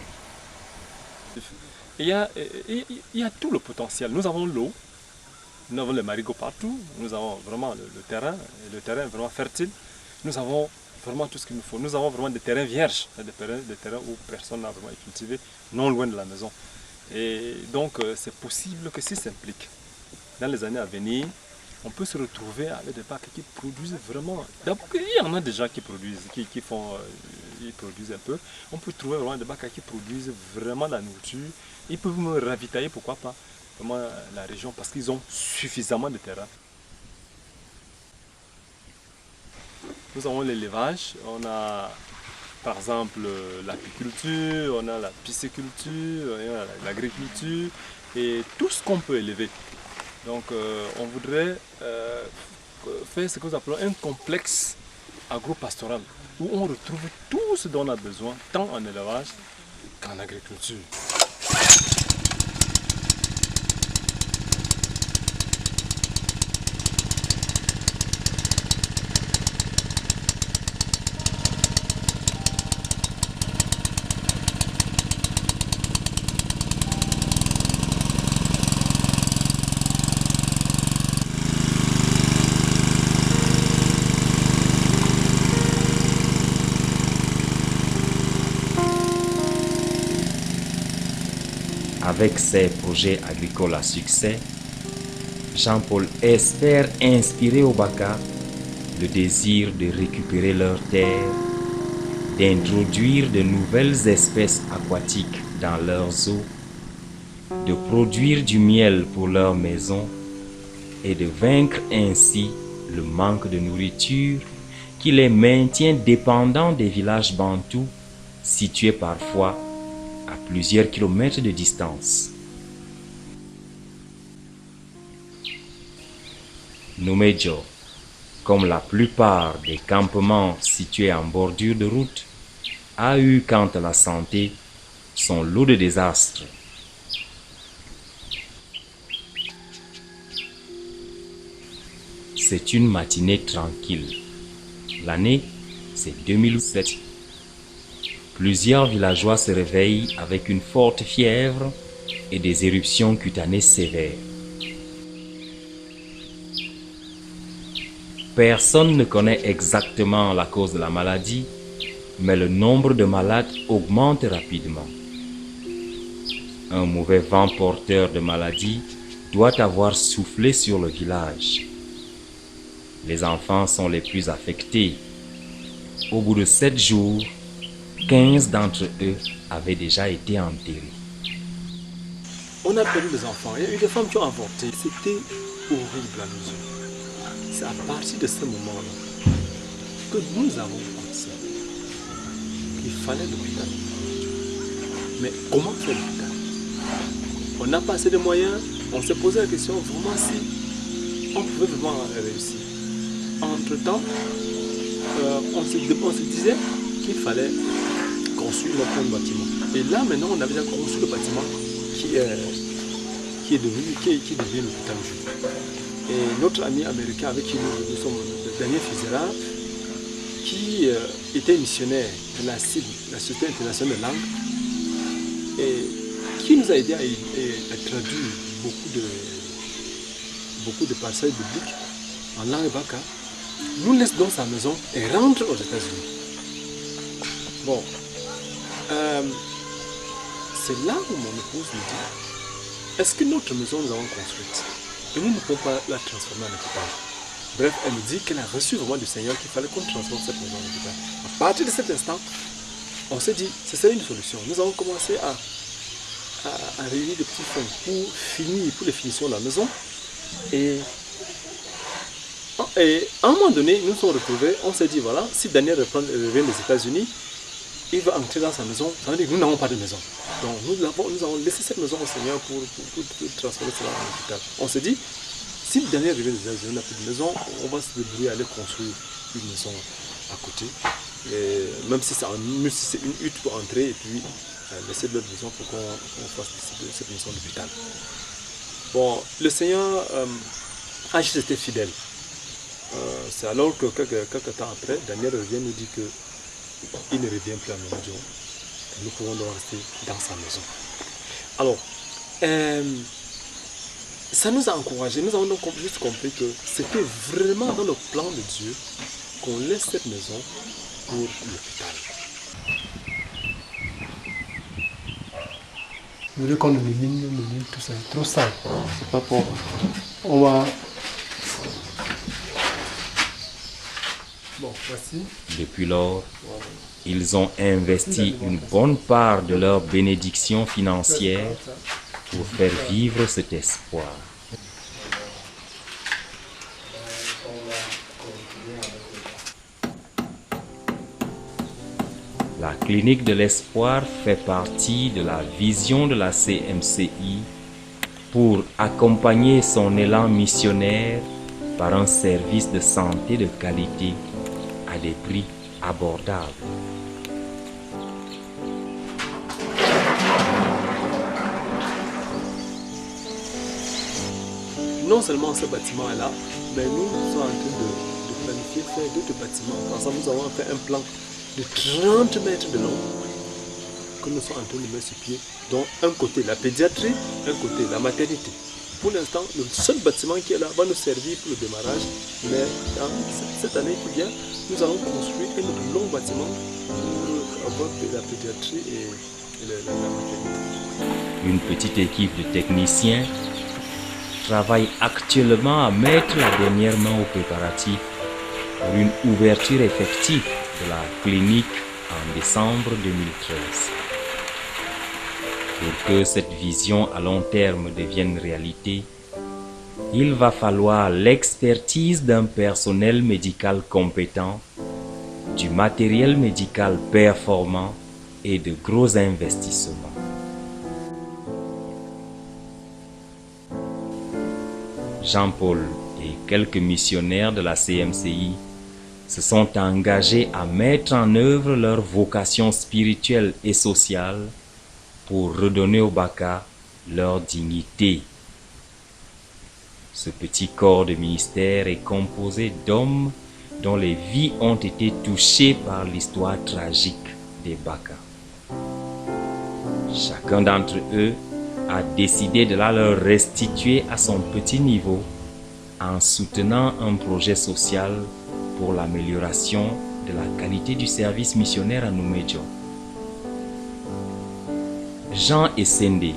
Il y a tout le potentiel. Nous avons l'eau, nous avons les marigots partout, nous avons vraiment le terrain est vraiment fertile. nous avons vraiment tout ce qu'il nous faut. Nous avons vraiment des terrains vierges, des terrains où personne n'a vraiment cultivé, non loin de la maison. Et donc, c'est possible que s'ils s'impliquent dans les années à venir, on peut se retrouver avec des bacs qui produisent vraiment. D'abord, il y en a déjà qui produisent, ils produisent un peu. On peut trouver vraiment des bacs qui produisent vraiment la nourriture. Ils peuvent me ravitailler, pourquoi pas, vraiment la région, parce qu'ils ont suffisamment de terrain. Nous avons l'élevage, on a par exemple l'apiculture, on a la pisciculture, on a l'agriculture et tout ce qu'on peut élever. Donc on voudrait faire ce que nous appelons un complexe agro-pastoral où on retrouve tout ce dont on a besoin, tant en élevage qu'en agriculture. Avec ses projets agricoles à succès, Jean-Paul espère inspirer aux Baka le désir de récupérer leurs terres, d'introduire de nouvelles espèces aquatiques dans leurs eaux, de produire du miel pour leurs maisons et de vaincre ainsi le manque de nourriture qui les maintient dépendants des villages bantous situés parfois à plusieurs kilomètres de distance. Numédio, comme la plupart des campements situés en bordure de route, a eu quant à la santé son lot de désastres. C'est une matinée tranquille. L'année, c'est 2007. Plusieurs villageois se réveillent avec une forte fièvre et des éruptions cutanées sévères. Personne ne connaît exactement la cause de la maladie, mais le nombre de malades augmente rapidement. Un mauvais vent porteur de maladie doit avoir soufflé sur le village. Les enfants sont les plus affectés. Au bout de 7 jours, 15 d'entre eux avaient déjà été enterrés. On a perdu des enfants. Il y a eu des femmes qui ont avorté. C'était horrible à nos yeux. C'est à partir de ce moment-là que nous avons pensé qu'il fallait l'hôpital. Mais comment faire l'hôpital? On n'a pas assez de moyens. On s'est posé la question vraiment si on pouvait vraiment réussir. Entre-temps, on se disait qu'il fallait construire notre bâtiment. Et là, maintenant, on avait déjà construit le bâtiment qui est devenu l'hôpital juif. Et notre ami américain avec qui nous sommes, Daniel Fizera, qui était missionnaire de la CIB, la Société internationale de langue, et qui nous a aidé à traduire beaucoup de passages bibliques en langue baka, nous laisse dans sa maison et rentre aux États-Unis. Bon, c'est là où mon épouse nous dit, est-ce que notre maison nous avons construite et nous ne pouvons pas la transformer en hôpital? Bref, elle nous dit qu'elle a reçu vraiment du Seigneur qu'il fallait qu'on transforme cette maison en hôpital. À partir de cet instant, on s'est dit, ce serait une solution. Nous avons commencé à réunir des petits fonds pour les finitions de la maison. Et à un moment donné, nous nous sommes retrouvés, on s'est dit, voilà, si Daniel revient des États-Unis, il va entrer dans sa maison, ça veut dire que nous n'avons pas de maison. Donc nous avons laissé cette maison au Seigneur pour transformer cela en hôpital. On s'est dit, si Daniel revient des États-Unis, on n'a plus de maison, on va se débrouiller à aller construire une maison à côté. Et même si c'est une hutte pour entrer et puis laisser l'autre maison pour qu'on fasse cette maison d'hôpital. Bon, le Seigneur a juste été fidèle. C'est alors que quelques temps après, Daniel revient nous dit qu'il ne revient plus à Numédio. Nous pouvons donc rester dans sa maison. Alors, ça nous a encouragés. Nous avons donc juste compris que c'était vraiment dans le plan de Dieu qu'on laisse cette maison pour l'hôpital. Vous voulez qu'on élimine tout ça, trop sale. C'est pas pour. On va. Bon, voici. Depuis lors, ils ont investi une bonne part de leur bénédiction financière pour faire vivre cet espoir. La clinique de l'espoir fait partie de la vision de la CMCI pour accompagner son élan missionnaire par un service de santé de qualité à des prix abordables. Non seulement ce bâtiment est là, mais nous sommes en train de planifier faire d'autres bâtiments. Ensemble, nous avons fait un plan de 30 mètres de long que nous sommes en train de mettre sur pied. Donc un côté la pédiatrie, un côté la maternité. Pour l'instant, le seul bâtiment qui est là va nous servir pour le démarrage, mais dans cette année qui vient, nous allons construire un autre long bâtiment pour avoir la pédiatrie et la maternité. Une petite équipe de techniciens travaille actuellement à mettre la dernière main aux préparatifs pour une ouverture effective de la clinique en décembre 2013. Pour que cette vision à long terme devienne réalité, il va falloir l'expertise d'un personnel médical compétent, du matériel médical performant et de gros investissements. Jean-Paul et quelques missionnaires de la CMCI se sont engagés à mettre en œuvre leur vocation spirituelle et sociale pour redonner aux Baka leur dignité. Ce petit corps de ministère est composé d'hommes dont les vies ont été touchées par l'histoire tragique des Baka. Chacun d'entre eux a décidé de la leur restituer à son petit niveau en soutenant un projet social pour l'amélioration de la qualité du service missionnaire à Noumédjo. Jean Essende,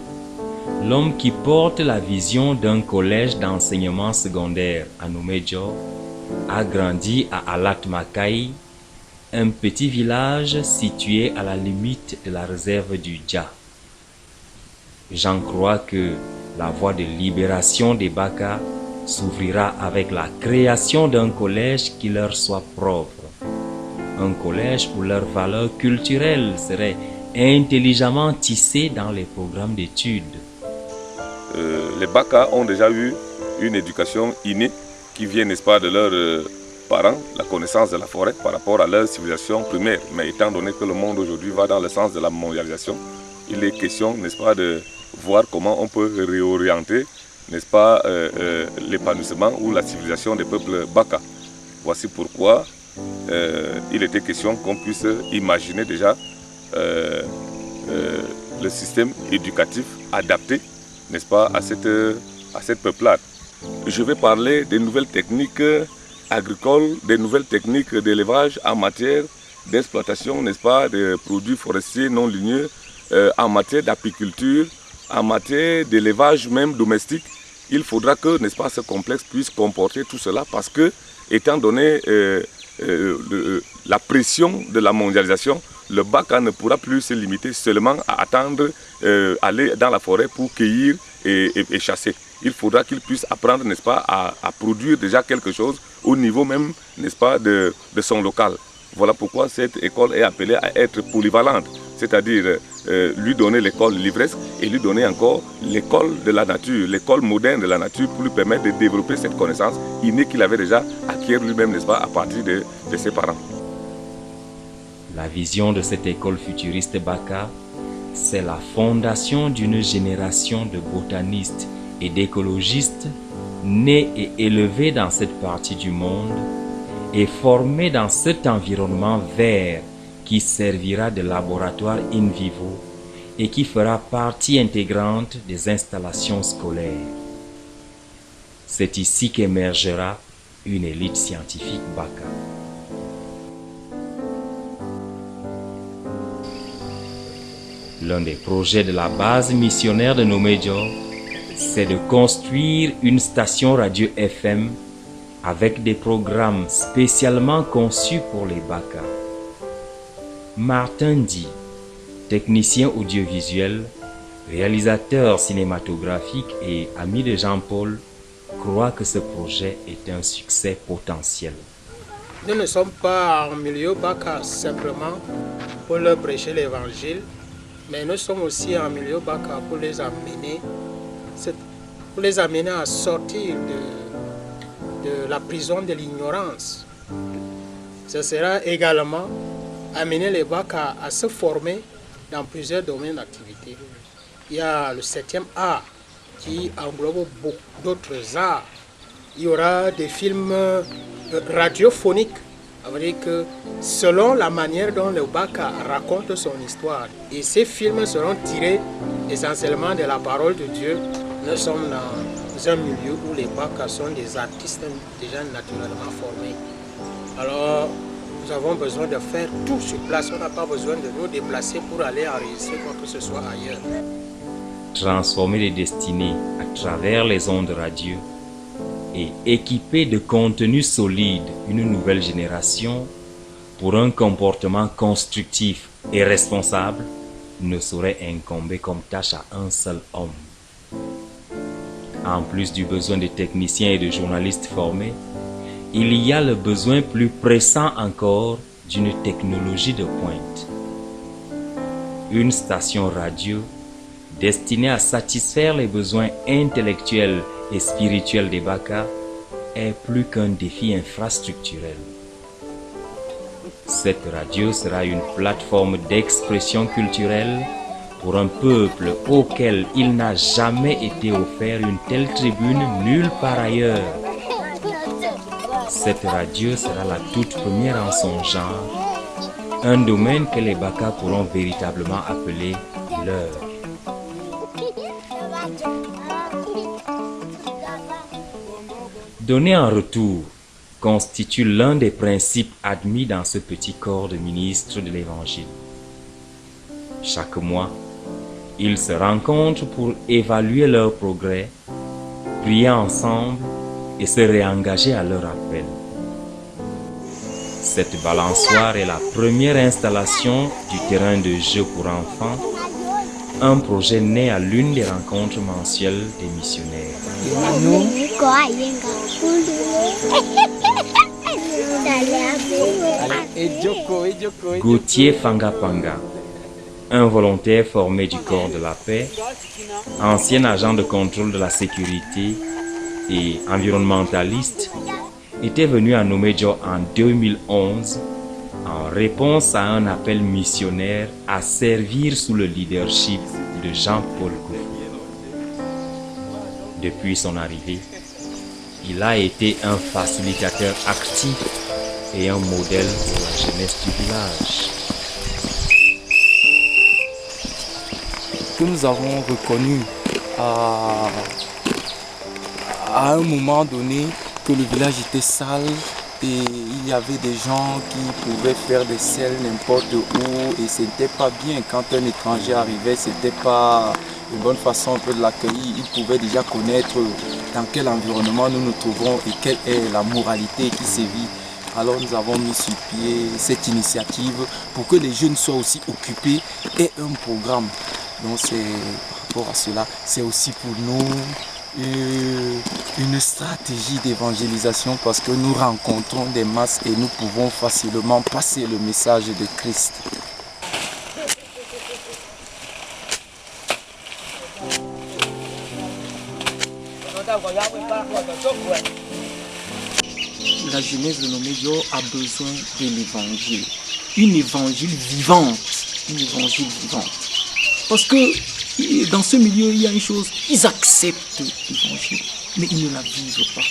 l'homme qui porte la vision d'un collège d'enseignement secondaire à Noumédjo, a grandi à Alat Makai, un petit village situé à la limite de la réserve du Dja. Jean croit que la voie de libération des Baka s'ouvrira avec la création d'un collège qui leur soit propre. Un collège où leurs valeurs culturelles seraient intelligemment tissées dans les programmes d'études. Les Baka ont déjà eu une éducation innée qui vient, n'est-ce pas, de leurs parents, la connaissance de la forêt par rapport à leur civilisation primaire. Mais étant donné que le monde aujourd'hui va dans le sens de la mondialisation, il est question, n'est-ce pas, de voir comment on peut réorienter, n'est-ce pas, l'épanouissement ou la civilisation des peuples Baka. Voici pourquoi il était question qu'on puisse imaginer déjà le système éducatif adapté, n'est-ce pas, à cette peuplade. Je vais parler des nouvelles techniques agricoles, des nouvelles techniques d'élevage en matière d'exploitation, n'est-ce pas, des produits forestiers non ligneux, en matière d'apiculture, en matière d'élevage même domestique. Il faudra que, n'est-ce pas, ce complexe puisse comporter tout cela parce que, étant donné la pression de la mondialisation, le Baka ne pourra plus se limiter seulement à attendre aller dans la forêt pour cueillir et chasser. Il faudra qu'il puisse apprendre, n'est-ce pas, à produire déjà quelque chose au niveau même, n'est-ce pas, de son local. Voilà pourquoi cette école est appelée à être polyvalente, c'est-à-dire lui donner l'école livresque et lui donner encore l'école de la nature, l'école moderne de la nature pour lui permettre de développer cette connaissance innée qu'il avait déjà acquise lui-même, n'est-ce pas, à partir de ses parents. La vision de cette école futuriste Baka, c'est la fondation d'une génération de botanistes et d'écologistes nés et élevés dans cette partie du monde et formés dans cet environnement vert qui servira de laboratoire in vivo et qui fera partie intégrante des installations scolaires. C'est ici qu'émergera une élite scientifique Baka. L'un des projets de la base missionnaire de Nomédior, c'est de construire une station radio FM avec des programmes spécialement conçus pour les Baka. Martin Di, technicien audiovisuel, réalisateur cinématographique et ami de Jean-Paul, croit que ce projet est un succès potentiel. Nous ne sommes pas en milieu Baka simplement pour leur prêcher l'évangile, mais nous sommes aussi en milieu Baka pour les amener à sortir de la prison de l'ignorance. Ce sera également amener les Baka à se former dans plusieurs domaines d'activité. Il y a le 7e art qui englobe beaucoup d'autres arts. Il y aura des films radiophoniques, ça veut dire que selon la manière dont le Baka raconte son histoire. Et ces films seront tirés essentiellement de la parole de Dieu. Nous sommes dans un milieu où les Baka sont des artistes déjà naturellement formés. Alors, nous avons besoin de faire tout sur place. On n'a pas besoin de nous déplacer pour aller enregistrer quoi que ce soit ailleurs. Transformer les destinées à travers les ondes radio et équiper de contenus solides une nouvelle génération pour un comportement constructif et responsable ne saurait incomber comme tâche à un seul homme. En plus du besoin de techniciens et de journalistes formés, il y a le besoin plus pressant encore d'une technologie de pointe. Une station radio destinée à satisfaire les besoins intellectuels et spirituels des Baka est plus qu'un défi infrastructurel. Cette radio sera une plateforme d'expression culturelle pour un peuple auquel il n'a jamais été offert une telle tribune nulle part ailleurs. Cette radio sera la toute première en son genre, un domaine que les Baka pourront véritablement appeler leur. Donner en retour constitue l'un des principes admis dans ce petit corps de ministres de l'Évangile. Chaque mois, ils se rencontrent pour évaluer leurs progrès, prier ensemble et se réengager à leur appel. Cette balançoire est la première installation du terrain de jeu pour enfants, un projet né à l'une des rencontres mensuelles des missionnaires. Gauthier Fangapanga, un volontaire formé du corps de la paix, ancien agent de contrôle de la sécurité et environnementaliste, était venu à Nomédior en 2011 en réponse à un appel missionnaire à servir sous le leadership de Jean-Paul Koufou. Depuis son arrivée, il a été un facilitateur actif et un modèle pour la jeunesse du village. Que nous avons reconnu à un moment donné que le village était sale et il y avait des gens qui pouvaient faire des selles n'importe où et c'était pas bien. Quand un étranger arrivait, c'était pas une bonne façon un peu de l'accueillir. Il pouvait déjà connaître dans quel environnement nous nous trouvons et quelle est la moralité qui sévit. Alors nous avons mis sur pied cette initiative pour que les jeunes soient aussi occupés et un programme. Donc c'est par rapport à cela, c'est aussi pour nous une stratégie d'évangélisation parce que nous rencontrons des masses et nous pouvons facilement passer le message de Christ. La jeunesse de Nomédior a besoin de l'évangile, une évangile vivante, Parce que dans ce milieu, il y a une chose, ils acceptent l'évangile, mais ils ne la vivent pas.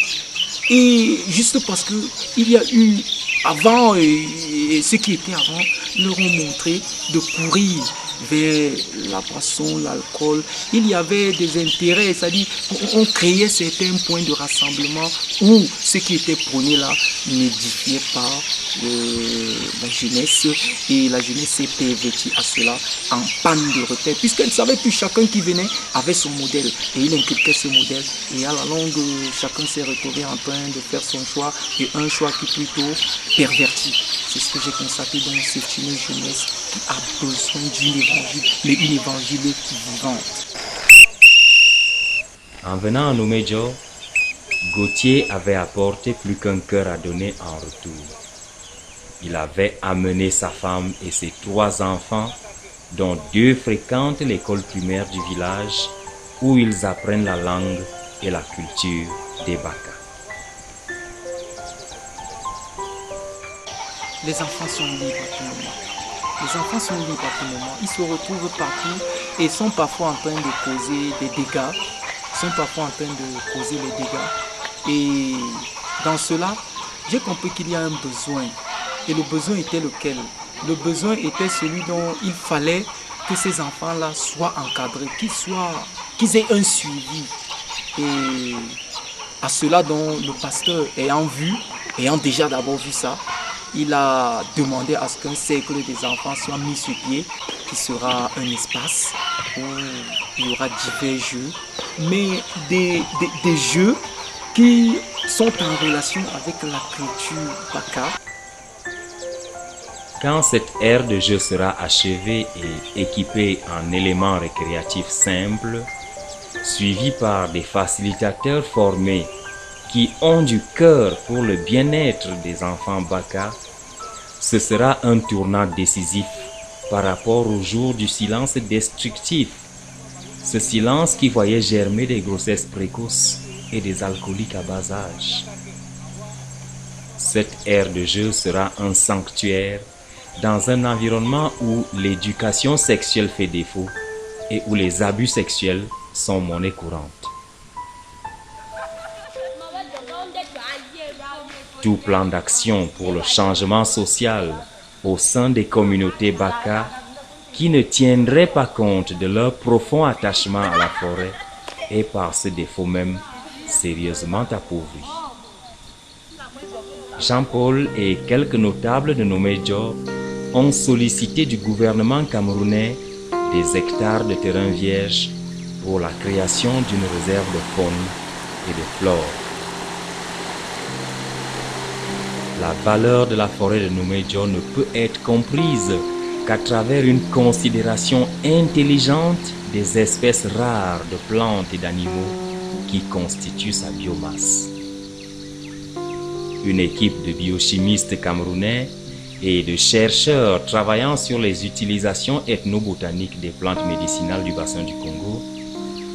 Et juste parce qu'il y a eu avant, et ceux qui étaient avant, leur ont montré de courir vers la boisson, l'alcool. Il y avait des intérêts, c'est-à-dire on créait certains points de rassemblement où ce qui était prôné là n'édifiait pas la jeunesse, et la jeunesse s'était vêtue à cela en panne de repère, puisqu'elle ne savait plus, chacun qui venait avait son modèle et il inculquait ce modèle, et à la longue chacun s'est retrouvé en train de faire son choix, et un choix qui est plutôt perverti. C'est ce que j'ai constaté, donc c'est une jeunesse qui a besoin d'une évangile, mais une évangile vivante. En venant à Noumedjo, Gauthier avait apporté plus qu'un cœur à donner en retour. Il avait amené sa femme et ses 3 enfants, dont 2 fréquentent l'école primaire du village, où ils apprennent la langue et la culture des Baka. Les enfants sont libres à tout moment. Les enfants sont libres à tout moment. Ils se retrouvent partout et sont parfois en train de causer des dégâts. Et dans cela, j'ai compris qu'il y a un besoin. Et le besoin était lequel? Le besoin était celui dont il fallait que ces enfants-là soient encadrés, qu'ils aient un suivi. Et à cela dont le pasteur ayant déjà d'abord vu ça, il a demandé à ce qu'un cercle des enfants soit mis sur pied, qui sera un espace où il y aura divers jeux, mais des jeux qui sont en relation avec la culture Baka. Quand cette aire de jeu sera achevée et équipée en éléments récréatifs simples, suivie par des facilitateurs formés qui ont du cœur pour le bien-être des enfants Baka, ce sera un tournant décisif par rapport au jour du silence destructif. Ce silence qui voyait germer des grossesses précoces et des alcooliques à bas âge. Cette aire de jeu sera un sanctuaire dans un environnement où l'éducation sexuelle fait défaut et où les abus sexuels sont monnaie courante. Tout plan d'action pour le changement social au sein des communautés Baka qui ne tiendraient pas compte de leur profond attachement à la forêt est par ce défaut même sérieusement appauvri. Jean-Paul et quelques notables de Noumedjo ont sollicité du gouvernement camerounais des hectares de terrain vierge pour la création d'une réserve de faune et de flore. La valeur de la forêt de Noumedjo ne peut être comprise qu'à travers une considération intelligente des espèces rares de plantes et d'animaux qui constituent sa biomasse. Une équipe de biochimistes camerounais et de chercheurs travaillant sur les utilisations ethnobotaniques des plantes médicinales du bassin du Congo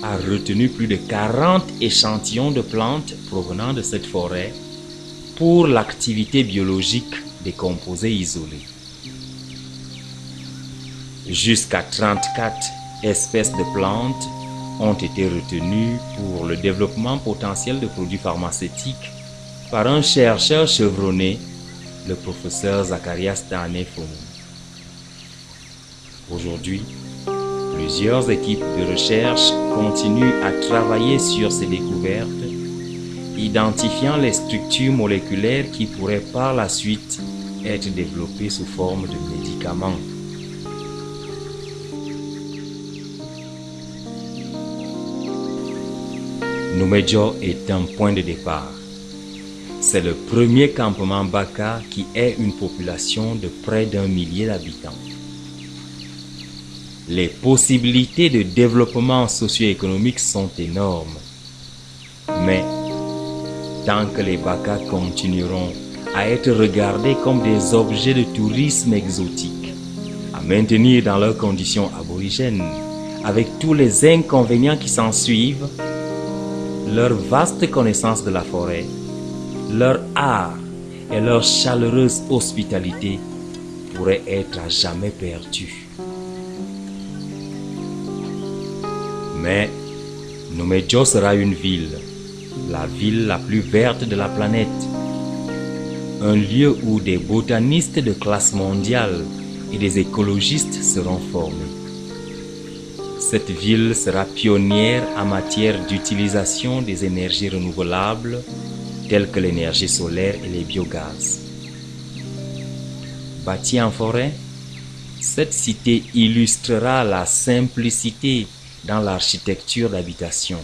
a retenu plus de 40 échantillons de plantes provenant de cette forêt pour l'activité biologique des composés isolés. Jusqu'à 34 espèces de plantes ont été retenues pour le développement potentiel de produits pharmaceutiques par un chercheur chevronné, le professeur Zacharias Tane-Foumou. Aujourd'hui, plusieurs équipes de recherche continuent à travailler sur ces découvertes, identifiant les structures moléculaires qui pourraient par la suite être développées sous forme de médicaments. Noumedjo est un point de départ. C'est le premier campement Baka qui ait une population de près d'1 millier d'habitants. Les possibilités de développement socio-économique sont énormes. Mais tant que les Baka continueront à être regardés comme des objets de tourisme exotique, à maintenir dans leurs conditions aborigènes, avec tous les inconvénients qui s'en suivent, leur vaste connaissance de la forêt, leur art et leur chaleureuse hospitalité pourraient être à jamais perdus. Mais Noumedjo sera une ville, la ville la plus verte de la planète, un lieu où des botanistes de classe mondiale et des écologistes seront formés. Cette ville sera pionnière en matière d'utilisation des énergies renouvelables telles que l'énergie solaire et les biogaz. Bâtie en forêt, cette cité illustrera la simplicité dans l'architecture d'habitation.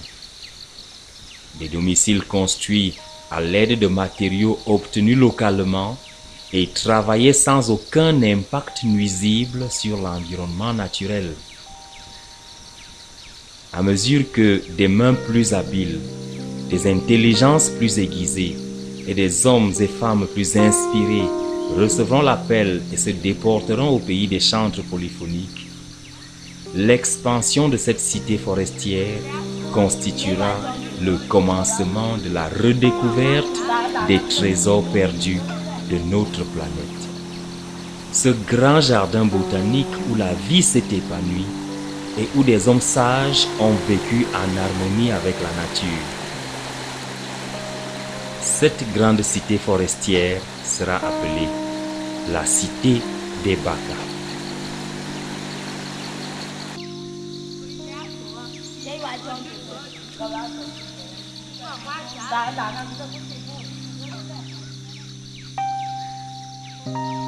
Des domiciles construits à l'aide de matériaux obtenus localement et travaillés sans aucun impact nuisible sur l'environnement naturel. À mesure que des mains plus habiles, des intelligences plus aiguisées et des hommes et femmes plus inspirés recevront l'appel et se déporteront au pays des chantres polyphoniques, l'expansion de cette cité forestière constituera le commencement de la redécouverte des trésors perdus de notre planète. Ce grand jardin botanique où la vie s'est épanouie et où des hommes sages ont vécu en harmonie avec la nature. Cette grande cité forestière sera appelée la cité des Baka. Đã làm cho cái